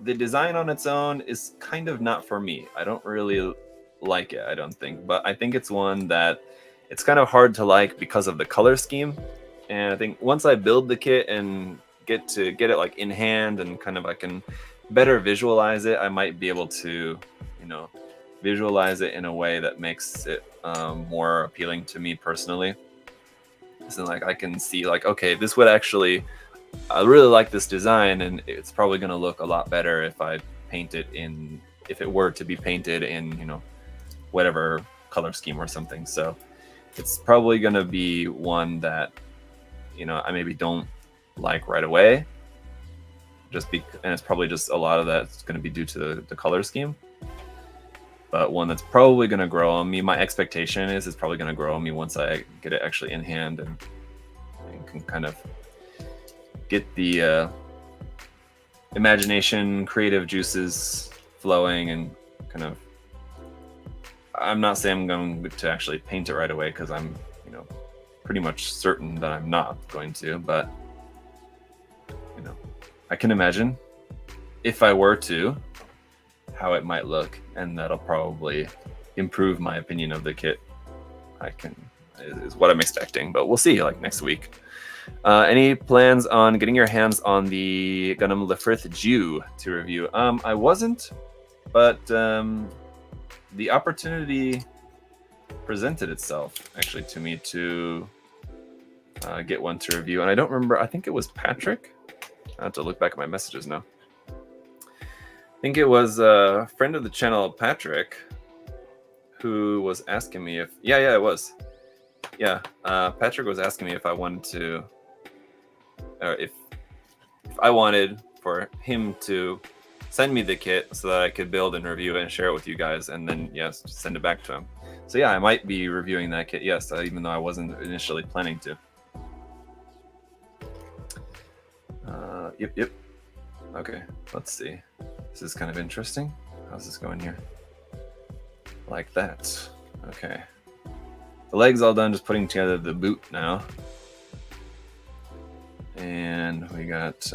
design on its own is kind of not for me. I don't really like it, I don't think. But I think it's one that it's kind of hard to like because of the color scheme. And I think once I build the kit and get it like in hand and kind of I can better visualize it, I might be able to, visualize it in a way that makes it more appealing to me personally. So like I can see like, okay, this would actually, I really like this design, and it's probably going to look a lot better if I paint it in, if it were to be painted in, whatever color scheme or something. So it's probably going to be one that, I maybe don't like right away. And it's probably just a lot of that's going to be due to the color scheme. But one that's probably going to grow on me. My expectation is it's probably going to grow on me once I get it actually in hand and can kind of get the imagination, creative juices flowing, and kind of. I'm not saying I'm going to actually paint it right away because I'm, pretty much certain that I'm not going to. But I can imagine if I were to, how it might look, and that'll probably improve my opinion of the kit. Is what I'm expecting, but we'll see like next week. Any plans on getting your hands on the Gundam Lefrith Jew to review? I wasn't, but the opportunity presented itself actually to me to get one to review, and I don't remember. I think it was Patrick. I have to look back at my messages now. I think it was a friend of the channel, Patrick, who was asking me if... Yeah, it was. Yeah, Patrick was asking me if I wanted to... if I wanted for him to send me the kit so that I could build and review it and share it with you guys, and then, yes, send it back to him. So yeah, I might be reviewing that kit, yes, even though I wasn't initially planning to. Yep. Okay, let's see. This is kind of interesting. How's this going here? Like that. Okay. The leg's all done, just putting together the boot now. And we got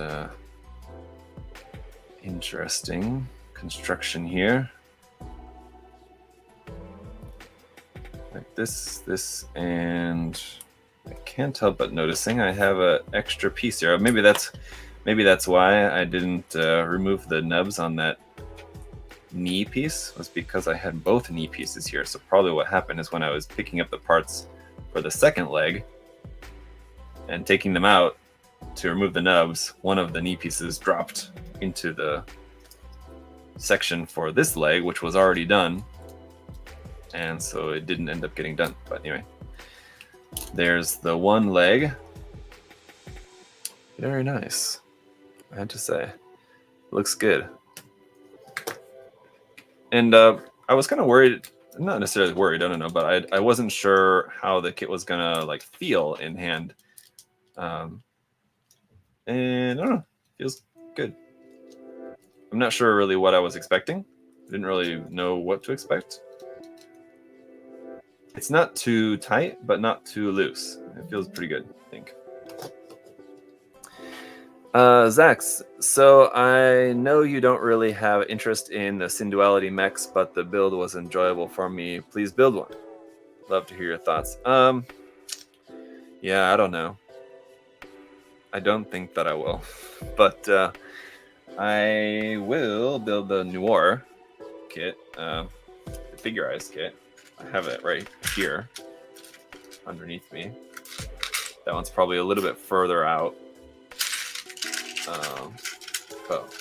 interesting construction here. Like this, and I can't help but noticing I have an extra piece here. Maybe that's why I didn't remove the nubs on that knee piece, was because I had both knee pieces here. So probably what happened is when I was picking up the parts for the second leg and taking them out to remove the nubs, one of the knee pieces dropped into the section for this leg, which was already done. And so it didn't end up getting done. But anyway, there's the one leg. Very nice, I have to say. Looks good. And I was kind of worried, not necessarily worried, I don't know, but I wasn't sure how the kit was gonna like feel in hand. And I don't know, feels good. I'm not sure really what I was expecting. I didn't really know what to expect. It's not too tight, but not too loose. It feels pretty good, I think. Zax, so I know you don't really have interest in the Synduality mechs, but the build was enjoyable for me. Please build one. Love to hear your thoughts. Yeah, I don't know. I don't think that I will, but I will build the Noir kit, the figurized kit. I have it right here underneath me. That one's probably a little bit further out. But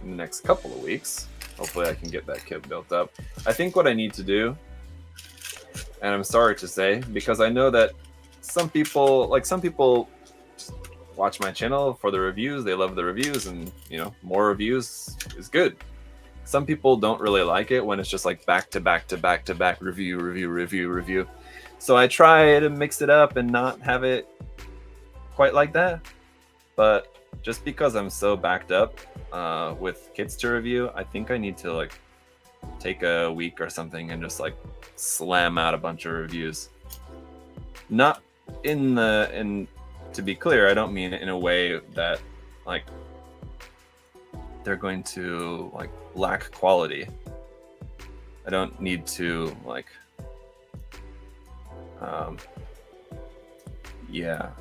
in the next couple of weeks, hopefully I can get that kit built up. I think what I need to do And I'm sorry to say, because I know that some people watch my channel for the reviews. They love the reviews, and more reviews is good. Some people don't really like it when it's just like back to back to back to back review. So I try to mix it up and not have it quite like that. But just because I'm so backed up with kits to review, I think I need to like take a week or something and just like slam out a bunch of reviews. Not to be clear, I don't mean it in a way that like they're going to like lack quality. I don't need to like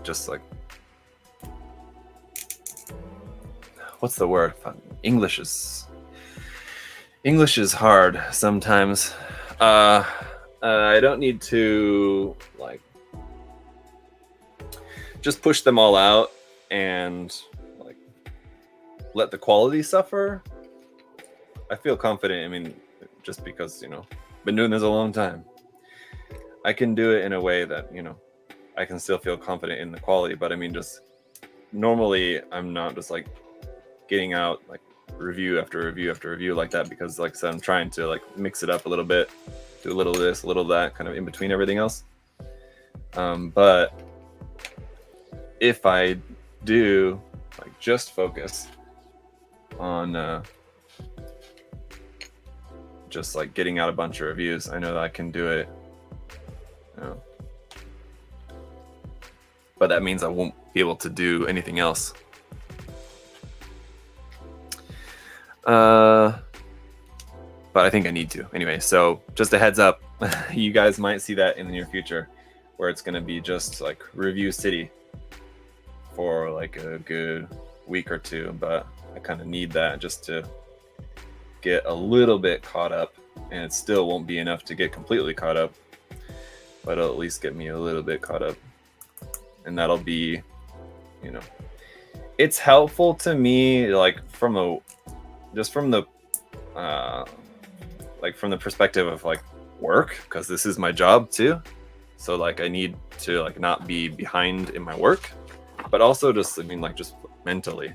just like, what's the word? English is hard sometimes. I don't need to like just push them all out and like let the quality suffer. I feel confident. I mean, just because been doing this a long time, I can do it in a way that I can still feel confident in the quality. But I mean, just normally I'm not just like getting out like review after review after review like that, because like I said, I'm trying to like mix it up a little bit, do a little of this, a little of that, kind of in between everything else. But if I do like just focus on just like getting out a bunch of reviews, I know that I can do it. But that means I won't be able to do anything else. But I think I need to anyway. So just a heads up, you guys might see that in the near future, where it's going to be just like review city for like a good week or two. But I kind of need that just to get a little bit caught up, and it still won't be enough to get completely caught up, but it'll at least get me a little bit caught up. And that'll be, it's helpful to me, like from the perspective of like work, because this is my job too. So like I need to like not be behind in my work, but also just just mentally.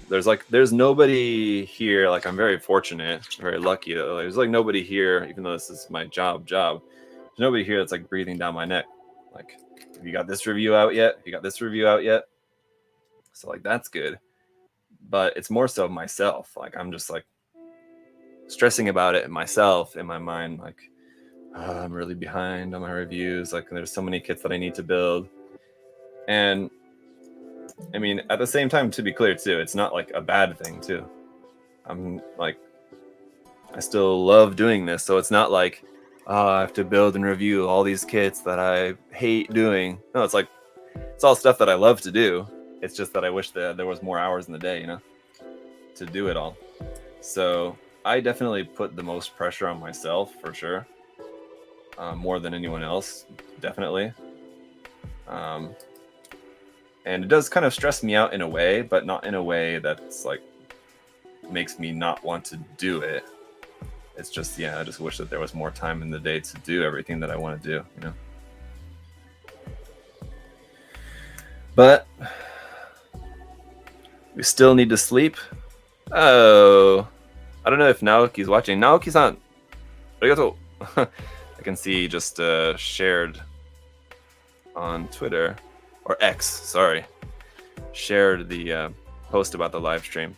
There's nobody here. Like I'm very fortunate, very lucky. There's like nobody here, even though this is my job. There's nobody here that's like breathing down my neck. Like, have you got this review out yet? Have you got this review out yet? So like that's good. But it's more so myself. Like I'm just like stressing about it myself in my mind. Like I'm really behind on my reviews. Like there's so many kits that I need to build. And I mean, at the same time, to be clear too, it's not like a bad thing too. I'm like, I still love doing this. So it's not like, I have to build and review all these kits that I hate doing. No, it's like, it's all stuff that I love to do. It's just that I wish that there was more hours in the day, to do it all. So I definitely put the most pressure on myself for sure. More than anyone else, definitely. And it does kind of stress me out in a way, but not in a way that's like makes me not want to do it. It's just, I just wish that there was more time in the day to do everything that I want to do, But we still need to sleep. Oh, I don't know if Naoki's watching. Naoki-san, arigato. I can see just shared on Twitter, or X, sorry. Shared the post about the live stream.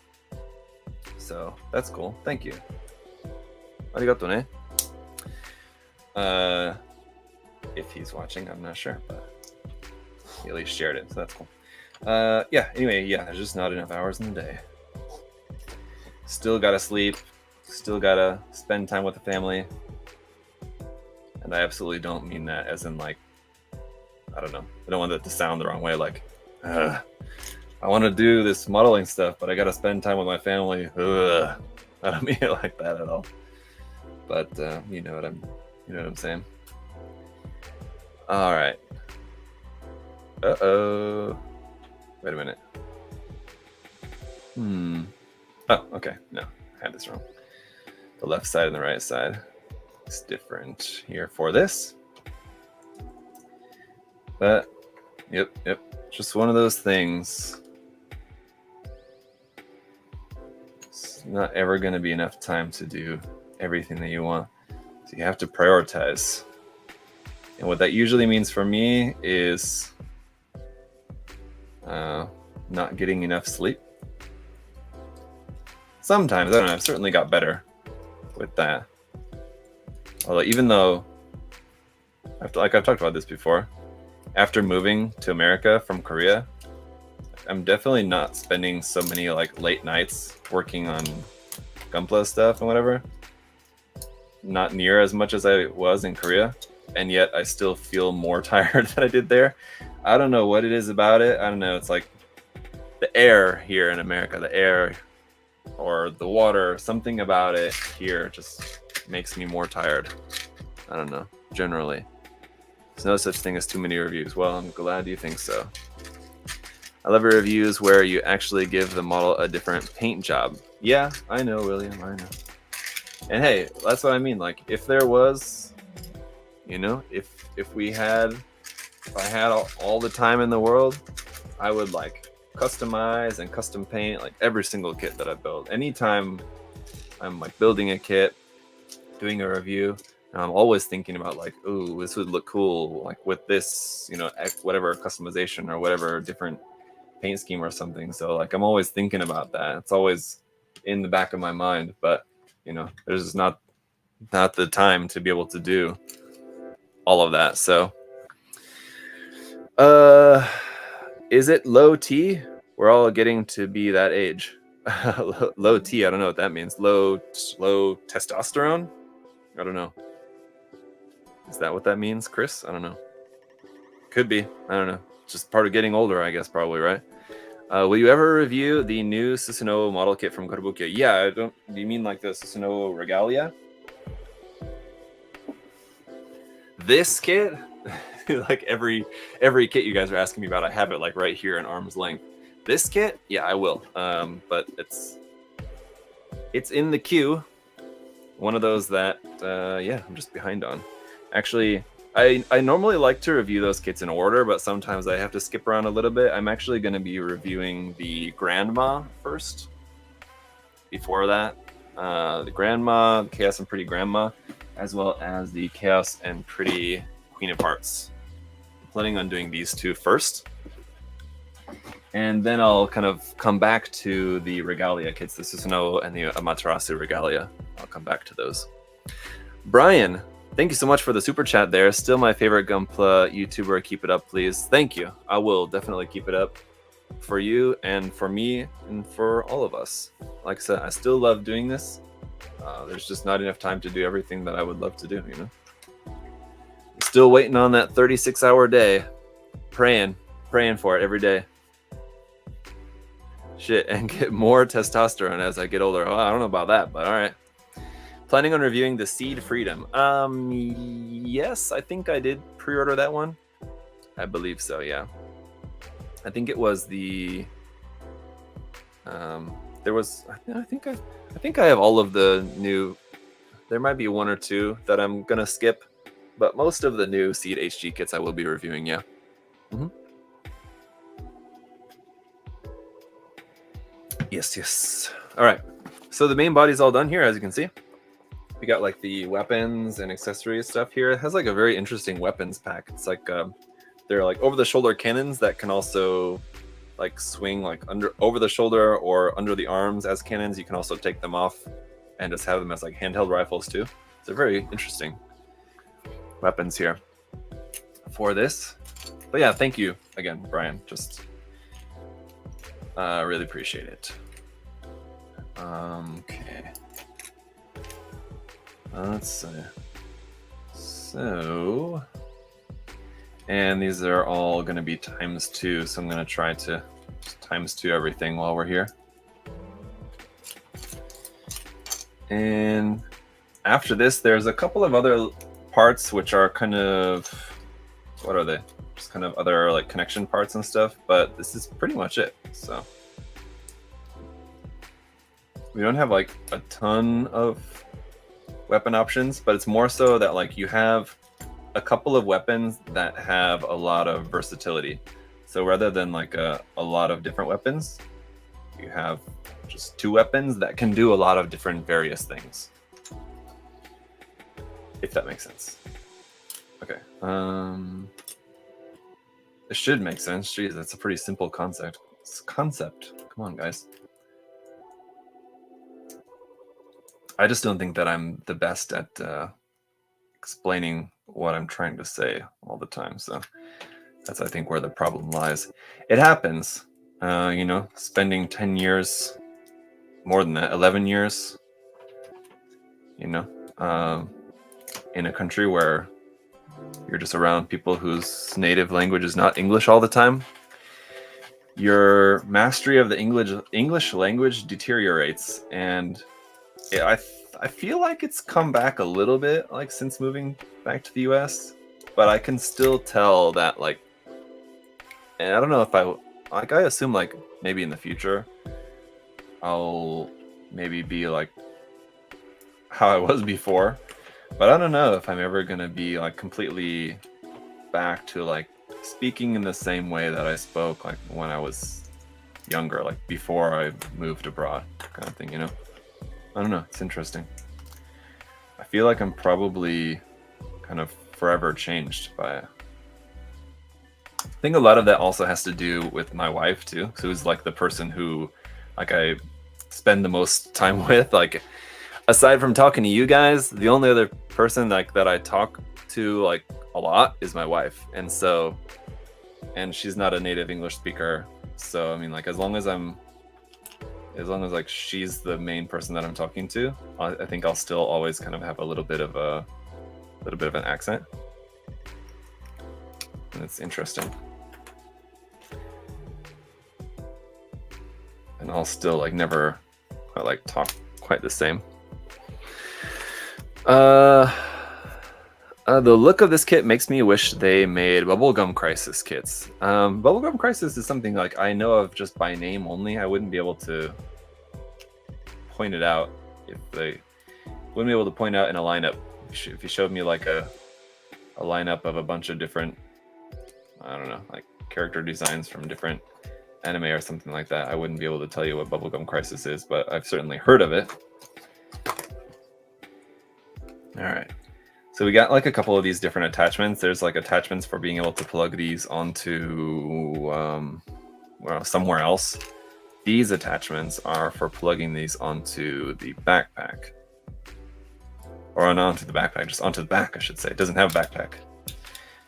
So that's cool. Thank you. Arigato ne. If he's watching, I'm not sure, but he at least shared it, so that's cool. Anyway, there's just not enough hours in the day. Still gotta sleep, still gotta spend time with the family. And I absolutely don't mean that as in like, I don't know. I don't want that to sound the wrong way, like, I want to do this modeling stuff, but I gotta spend time with my family. I don't mean it like that at all. But you know what I'm saying. All right. Uh-oh. Wait a minute. Oh, okay. No, I had this wrong. The left side and the right side. It's different here for this. But, yep. Just one of those things. It's not ever going to be enough time to do everything that you want. So you have to prioritize. And what that usually means for me is not getting enough sleep. Sometimes, I don't know, I've certainly got better with that. Although even though, I've talked about this before, after moving to America from Korea, I'm definitely not spending so many like late nights working on Gunpla stuff and whatever. Not near as much as I was in Korea, and yet I still feel more tired than I did there. I don't know what it is about it. I don't know. It's like the air here in America, the air or the water, something about it here just makes me more tired. I don't know, generally. There's no such thing as too many reviews. Well, I'm glad you think so. I love your reviews where you actually give the model a different paint job. Yeah, I know, William, I know. And hey, that's what I mean. Like, if there was, you know, if I had all the time in the world, I would like customize and custom paint like every single kit that I build. Anytime I'm like building a kit, doing a review, and I'm always thinking about like, ooh, this would look cool, like with this, you know, whatever customization or whatever different paint scheme or something. So like, I'm always thinking about that. It's always in the back of my mind, but you know, there's just not the time to be able to do all of that. So, is it low T? We're all getting to be that age. Low T, I don't know what that means. Low testosterone? I don't know. Is that what that means, Chris? I don't know. Could be. I don't know. Just part of getting older, I guess, probably, right? Will you ever review the new Susanoo model kit from Kotobukiya? Yeah, do you mean like the Susanoo Regalia? This kit? Like every kit you guys are asking me about, I have it like right here in arm's length. This kit? Yeah, I will. But it's in the queue. One of those that, yeah, I'm just behind on. Actually, I normally like to review those kits in order, but sometimes I have to skip around a little bit. I'm actually going to be reviewing the Grandma first. Before that, the Grandma, the Chaos and Pretty Grandma, as well as the Chaos and Pretty Queen of Hearts. I'm planning on doing these two first. And then I'll kind of come back to the Regalia kits, the Susanoo and the Amaterasu Regalia. I'll come back to those. Brian, thank you so much for the super chat there. Still my favorite Gunpla YouTuber. Keep it up, please. Thank you. I will definitely keep it up for you and for me and for all of us. Like I said, I still love doing this. There's just not enough time to do everything that I would love to do, you know? Still waiting on that 36-hour day. Praying for it every day. Shit, and get more testosterone as I get older. Oh, I don't know about that, but all right. Planning on reviewing the Seed Freedom. Yes, I think I did pre-order that one. I believe so, yeah. I think it was the there was I think I have all of the new. There might be one or two that I'm gonna skip, but most of the new Seed HG kits I will be reviewing, yeah. Yes. All right. So the main body's all done here, as you can see. We got like the weapons and accessories stuff here. It has like a very interesting weapons pack. It's like they're like over-the-shoulder cannons that can also like swing like over the shoulder or under the arms as cannons. You can also take them off and just have them as like handheld rifles too. They're very interesting weapons here for this. But yeah, thank you again, Brian. Just really appreciate it. Okay. Let's see. So, and these are all going to be ×2, so I'm going to try to ×2 everything while we're here. And after this, there's a couple of other parts which are kind of, what are they? Just kind of other like connection parts and stuff, but this is pretty much it. So we don't have like a ton of weapon options, but it's more so that like you have a couple of weapons that have a lot of versatility. So rather than like a lot of different weapons, you have just 2 weapons that can do a lot of different various things. If that makes sense. Okay. It should make sense. Jeez, that's a pretty simple concept. Come on, guys. I just don't think that I'm the best at explaining what I'm trying to say all the time. So that's, I think, where the problem lies. It happens, you know, spending 10 years, more than that, 11 years, you know, in a country where you're just around people whose native language is not English all the time. Your mastery of the English language deteriorates, and I feel like it's come back a little bit, like since moving back to the US, but I can still tell that, like, and I don't know if I assume like maybe in the future I'll maybe be like how I was before, but I don't know if I'm ever gonna be like completely back to like speaking in the same way that I spoke like when I was younger, like before I moved abroad, kind of thing, you know? I don't know, it's interesting. I feel like I'm probably kind of forever changed by it. I think a lot of that also has to do with my wife too, who's like the person who like I spend the most time with. Like aside from talking to you guys, the only other person like that I talk to like a lot is my wife. And so, and she's not a native English speaker. So I mean, like as long as like she's the main person that I'm talking to, I think I'll still always kind of have a little bit of an accent. And it's interesting. And I'll still like never quite like talk quite the same. The look of this kit makes me wish they made Bubblegum Crisis kits. Bubblegum Crisis is something like I know of just by name only. I wouldn't be able to point it out if they wouldn't be able to point out in a lineup. If you showed me like a lineup of a bunch of different, I don't know, like character designs from different anime or something like that, I wouldn't be able to tell you what Bubblegum Crisis is, but I've certainly heard of it. All right. So we got like a couple of these different attachments. There's like attachments for being able to plug these onto well, somewhere else. These attachments are for plugging these onto the backpack. Or not onto the backpack, just onto the back, I should say. It doesn't have a backpack.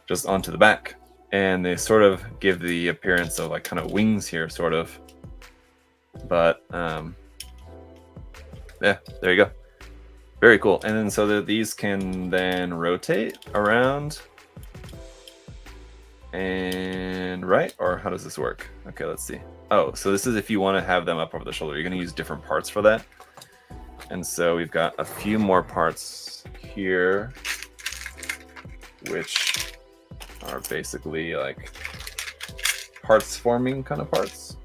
Just onto the back. And they sort of give the appearance of like kind of wings here, sort of. But yeah, there you go. Very cool. And then so that these can then rotate around and right, or how does this work? Okay, let's see. Oh, so this is if you want to have them up over the shoulder. You're going to use different parts for that. And so we've got a few more parts here, which are basically like parts forming kind of parts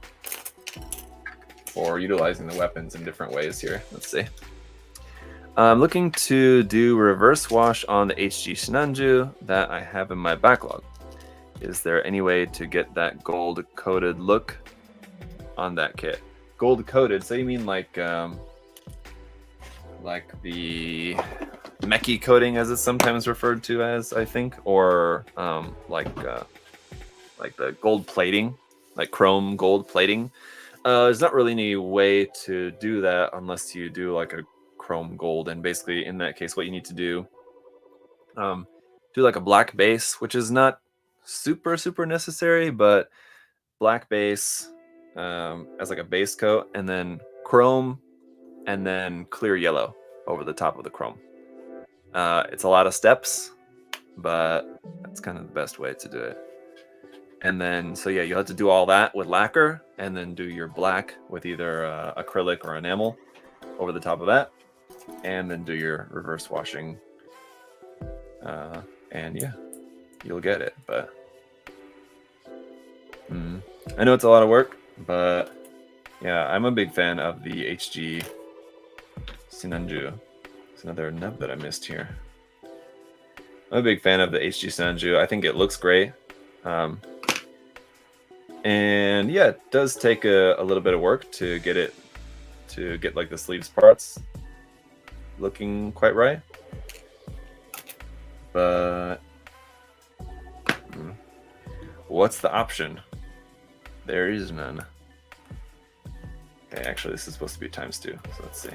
for utilizing the weapons in different ways here. Let's see. I'm looking to do reverse wash on the HG Shinanju that I have in my backlog. Is there any way to get that gold coated look on that kit? Gold coated, so you mean like the mechie coating as it's sometimes referred to as, I think, or like the gold plating, like chrome gold plating. There's not really any way to do that unless you do like a chrome gold, and basically in that case what you need to do like a black base, which is not super necessary, but black base as like a base coat, and then chrome, and then clear yellow over the top of the chrome. It's a lot of steps, but that's kind of the best way to do it. And then so yeah, you'll have to do all that with lacquer, and then do your black with either acrylic or enamel over the top of that, and then do your reverse washing, and yeah, you'll get it. But I know it's a lot of work, but yeah, I'm a big fan of the HG Shinanju. There's another nub that I missed here. I'm a big fan of the HG Sanju. I think it looks great. And yeah, it does take a little bit of work to get like the sleeves parts looking quite right. But what's the option? There is none. Okay, actually this is supposed to be ×2, so let's see.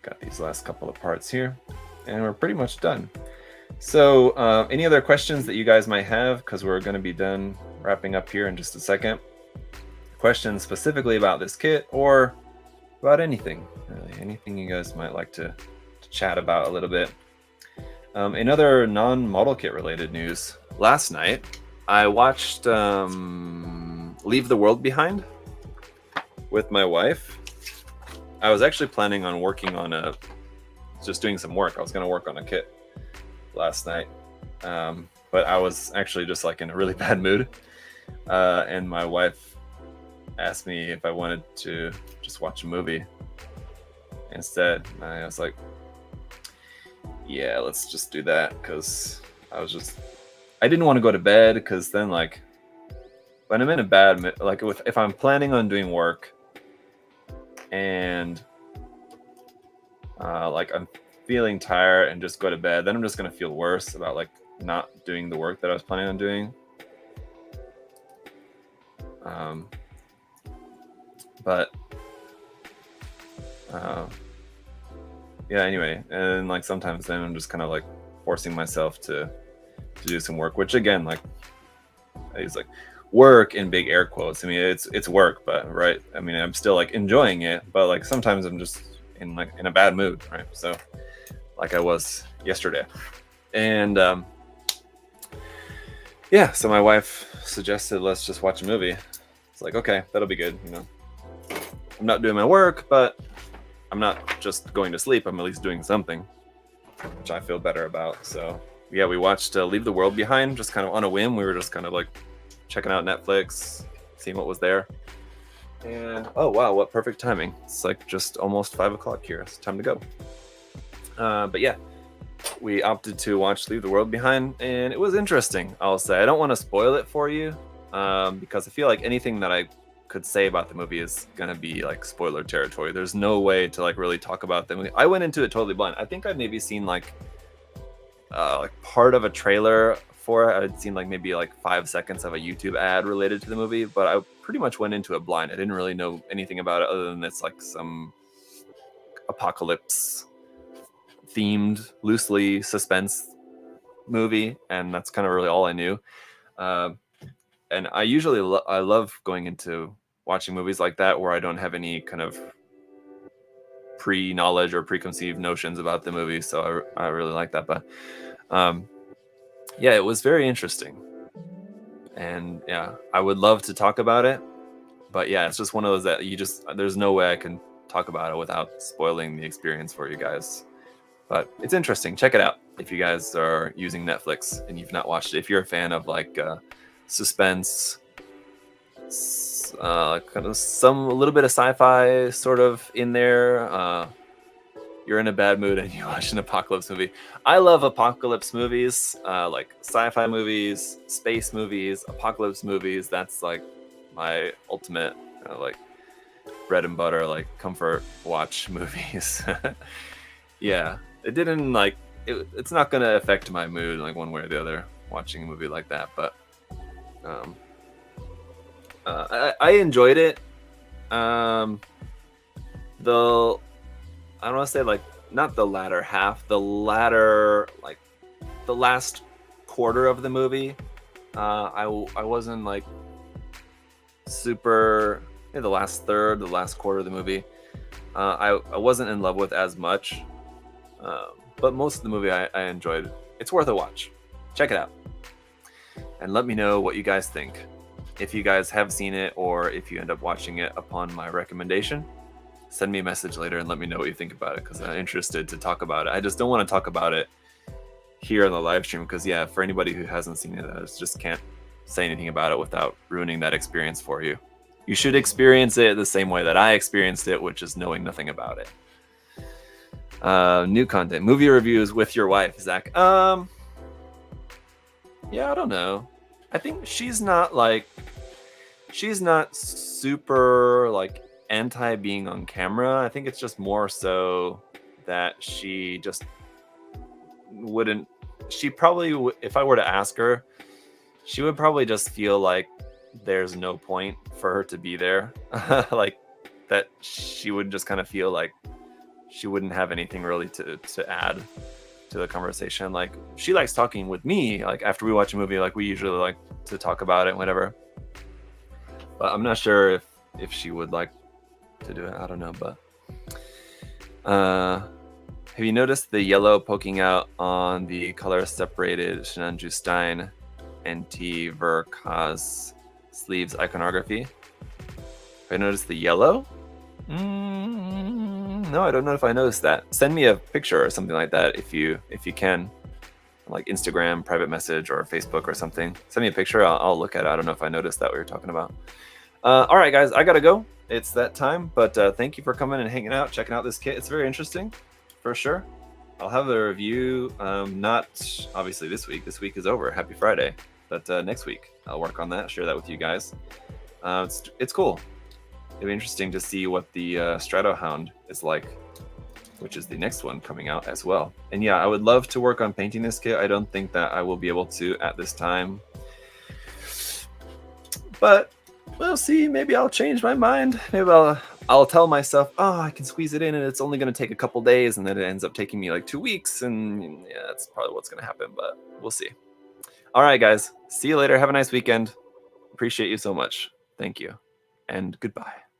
Got these last couple of parts here, and we're pretty much done. So any other questions that you guys might have, because we're going to be done wrapping up here in just a second. Questions specifically about this kit or about anything, really. Anything you guys might like to chat about a little bit. In other non-model kit related news, last night I watched Leave the World Behind with my wife. I was actually planning on working on just doing some work. I was going to work on a kit last night, but I was actually just like in a really bad mood, and my wife asked me if I wanted to just watch a movie instead. I was like, yeah, let's just do that, because I didn't want to go to bed, because then like when I'm in a bad mood, like if I'm planning on doing work and like I'm feeling tired and just go to bed, then I'm just gonna feel worse about like not doing the work that I was planning on doing. Yeah, anyway, and like sometimes then I'm just kind of like forcing myself to do some work, which again, like I use like work in big air quotes. I mean, it's work, but right, I mean, I'm still like enjoying it, but like sometimes I'm just in a bad mood, right? So like I was yesterday, and yeah, so my wife suggested let's just watch a movie. It's like, okay, that'll be good, you know. I'm not doing my work, but I'm not just going to sleep. I'm at least doing something, which I feel better about. So yeah, we watched Leave the World Behind just kind of on a whim. We were just kind of like checking out Netflix, seeing what was there. And oh wow, what perfect timing. It's like just almost 5 o'clock here. It's time to go. But yeah, we opted to watch Leave the World Behind, and it was interesting, I'll say. I don't want to spoil it for you, because I feel like anything that I could say about the movie is gonna be like spoiler territory. There's no way to like really talk about the movie. I went into it totally blind. I think I'd maybe seen like part of a trailer for it. I'd seen like maybe like 5 seconds of a YouTube ad related to the movie, but I pretty much went into it blind. I didn't really know anything about it other than it's like some apocalypse themed, loosely suspense movie, and that's kind of really all I knew. And I usually I love going into watching movies like that where I don't have any kind of pre-knowledge or preconceived notions about the movie, so I really like that. But yeah, it was very interesting, and yeah, I would love to talk about it, but yeah, it's just one of those that there's no way I can talk about it without spoiling the experience for you guys. But it's interesting. Check it out if you guys are using Netflix and you've not watched it. If you're a fan of like suspense, kind of a little bit of sci-fi sort of in there, you're in a bad mood and you watch an apocalypse movie. I love apocalypse movies, like sci-fi movies, space movies, apocalypse movies. That's like my ultimate like bread and butter, like comfort watch movies. Yeah, it didn't like it's not gonna affect my mood like one way or the other watching a movie like that, but I enjoyed it. I don't want to say like not the latter half, the last quarter of the movie. I wasn't like super the last third, the last quarter of the movie. I wasn't in love with as much, but most of the movie I enjoyed. It's worth a watch. Check it out, and let me know what you guys think. If you guys have seen it, or if you end up watching it upon my recommendation, send me a message later and let me know what you think about it, because I'm interested to talk about it. I just don't want to talk about it here on the live stream, because yeah, for anybody who hasn't seen it, I just can't say anything about it without ruining that experience for you. You should experience it the same way that I experienced it, which is knowing nothing about it. New content, movie reviews with your wife, Zach. Yeah, I don't know. I think she's not super like anti being on camera. I think it's just more so that she just wouldn't. She probably, if I were to ask her, she would probably just feel like there's no point for her to be there. Like that she would just kind of feel like she wouldn't have anything really to add to the conversation. Like she likes talking with me, like after we watch a movie, like we usually like to talk about it, whatever. But I'm not sure if she would like to do it. I don't know. But have you noticed the yellow poking out on the color separated Shinanju Stein NT Verkaz sleeves iconography? Have I noticed the yellow? No, I don't know if I noticed that. Send me a picture or something like that if you can, like Instagram, private message, or Facebook or something. Send me a picture. I'll look at it. I don't know if I noticed that we were talking about. All right, guys, I gotta go. It's that time. But thank you for coming and hanging out, checking out this kit. It's very interesting, for sure. I'll have a review. Not obviously this week. This week is over. Happy Friday. But next week I'll work on that. Share that with you guys. It's cool. It'll be interesting to see what the Strato Hound is like, which is the next one coming out as well. And yeah, I would love to work on painting this kit. I don't think that I will be able to at this time, but we'll see. Maybe I'll change my mind. Maybe I'll tell myself, oh, I can squeeze it in and it's only going to take a couple days, and then it ends up taking me like 2 weeks, and yeah, that's probably what's going to happen, but we'll see. All right, guys, see you later. Have a nice weekend. Appreciate you so much. Thank you, and goodbye.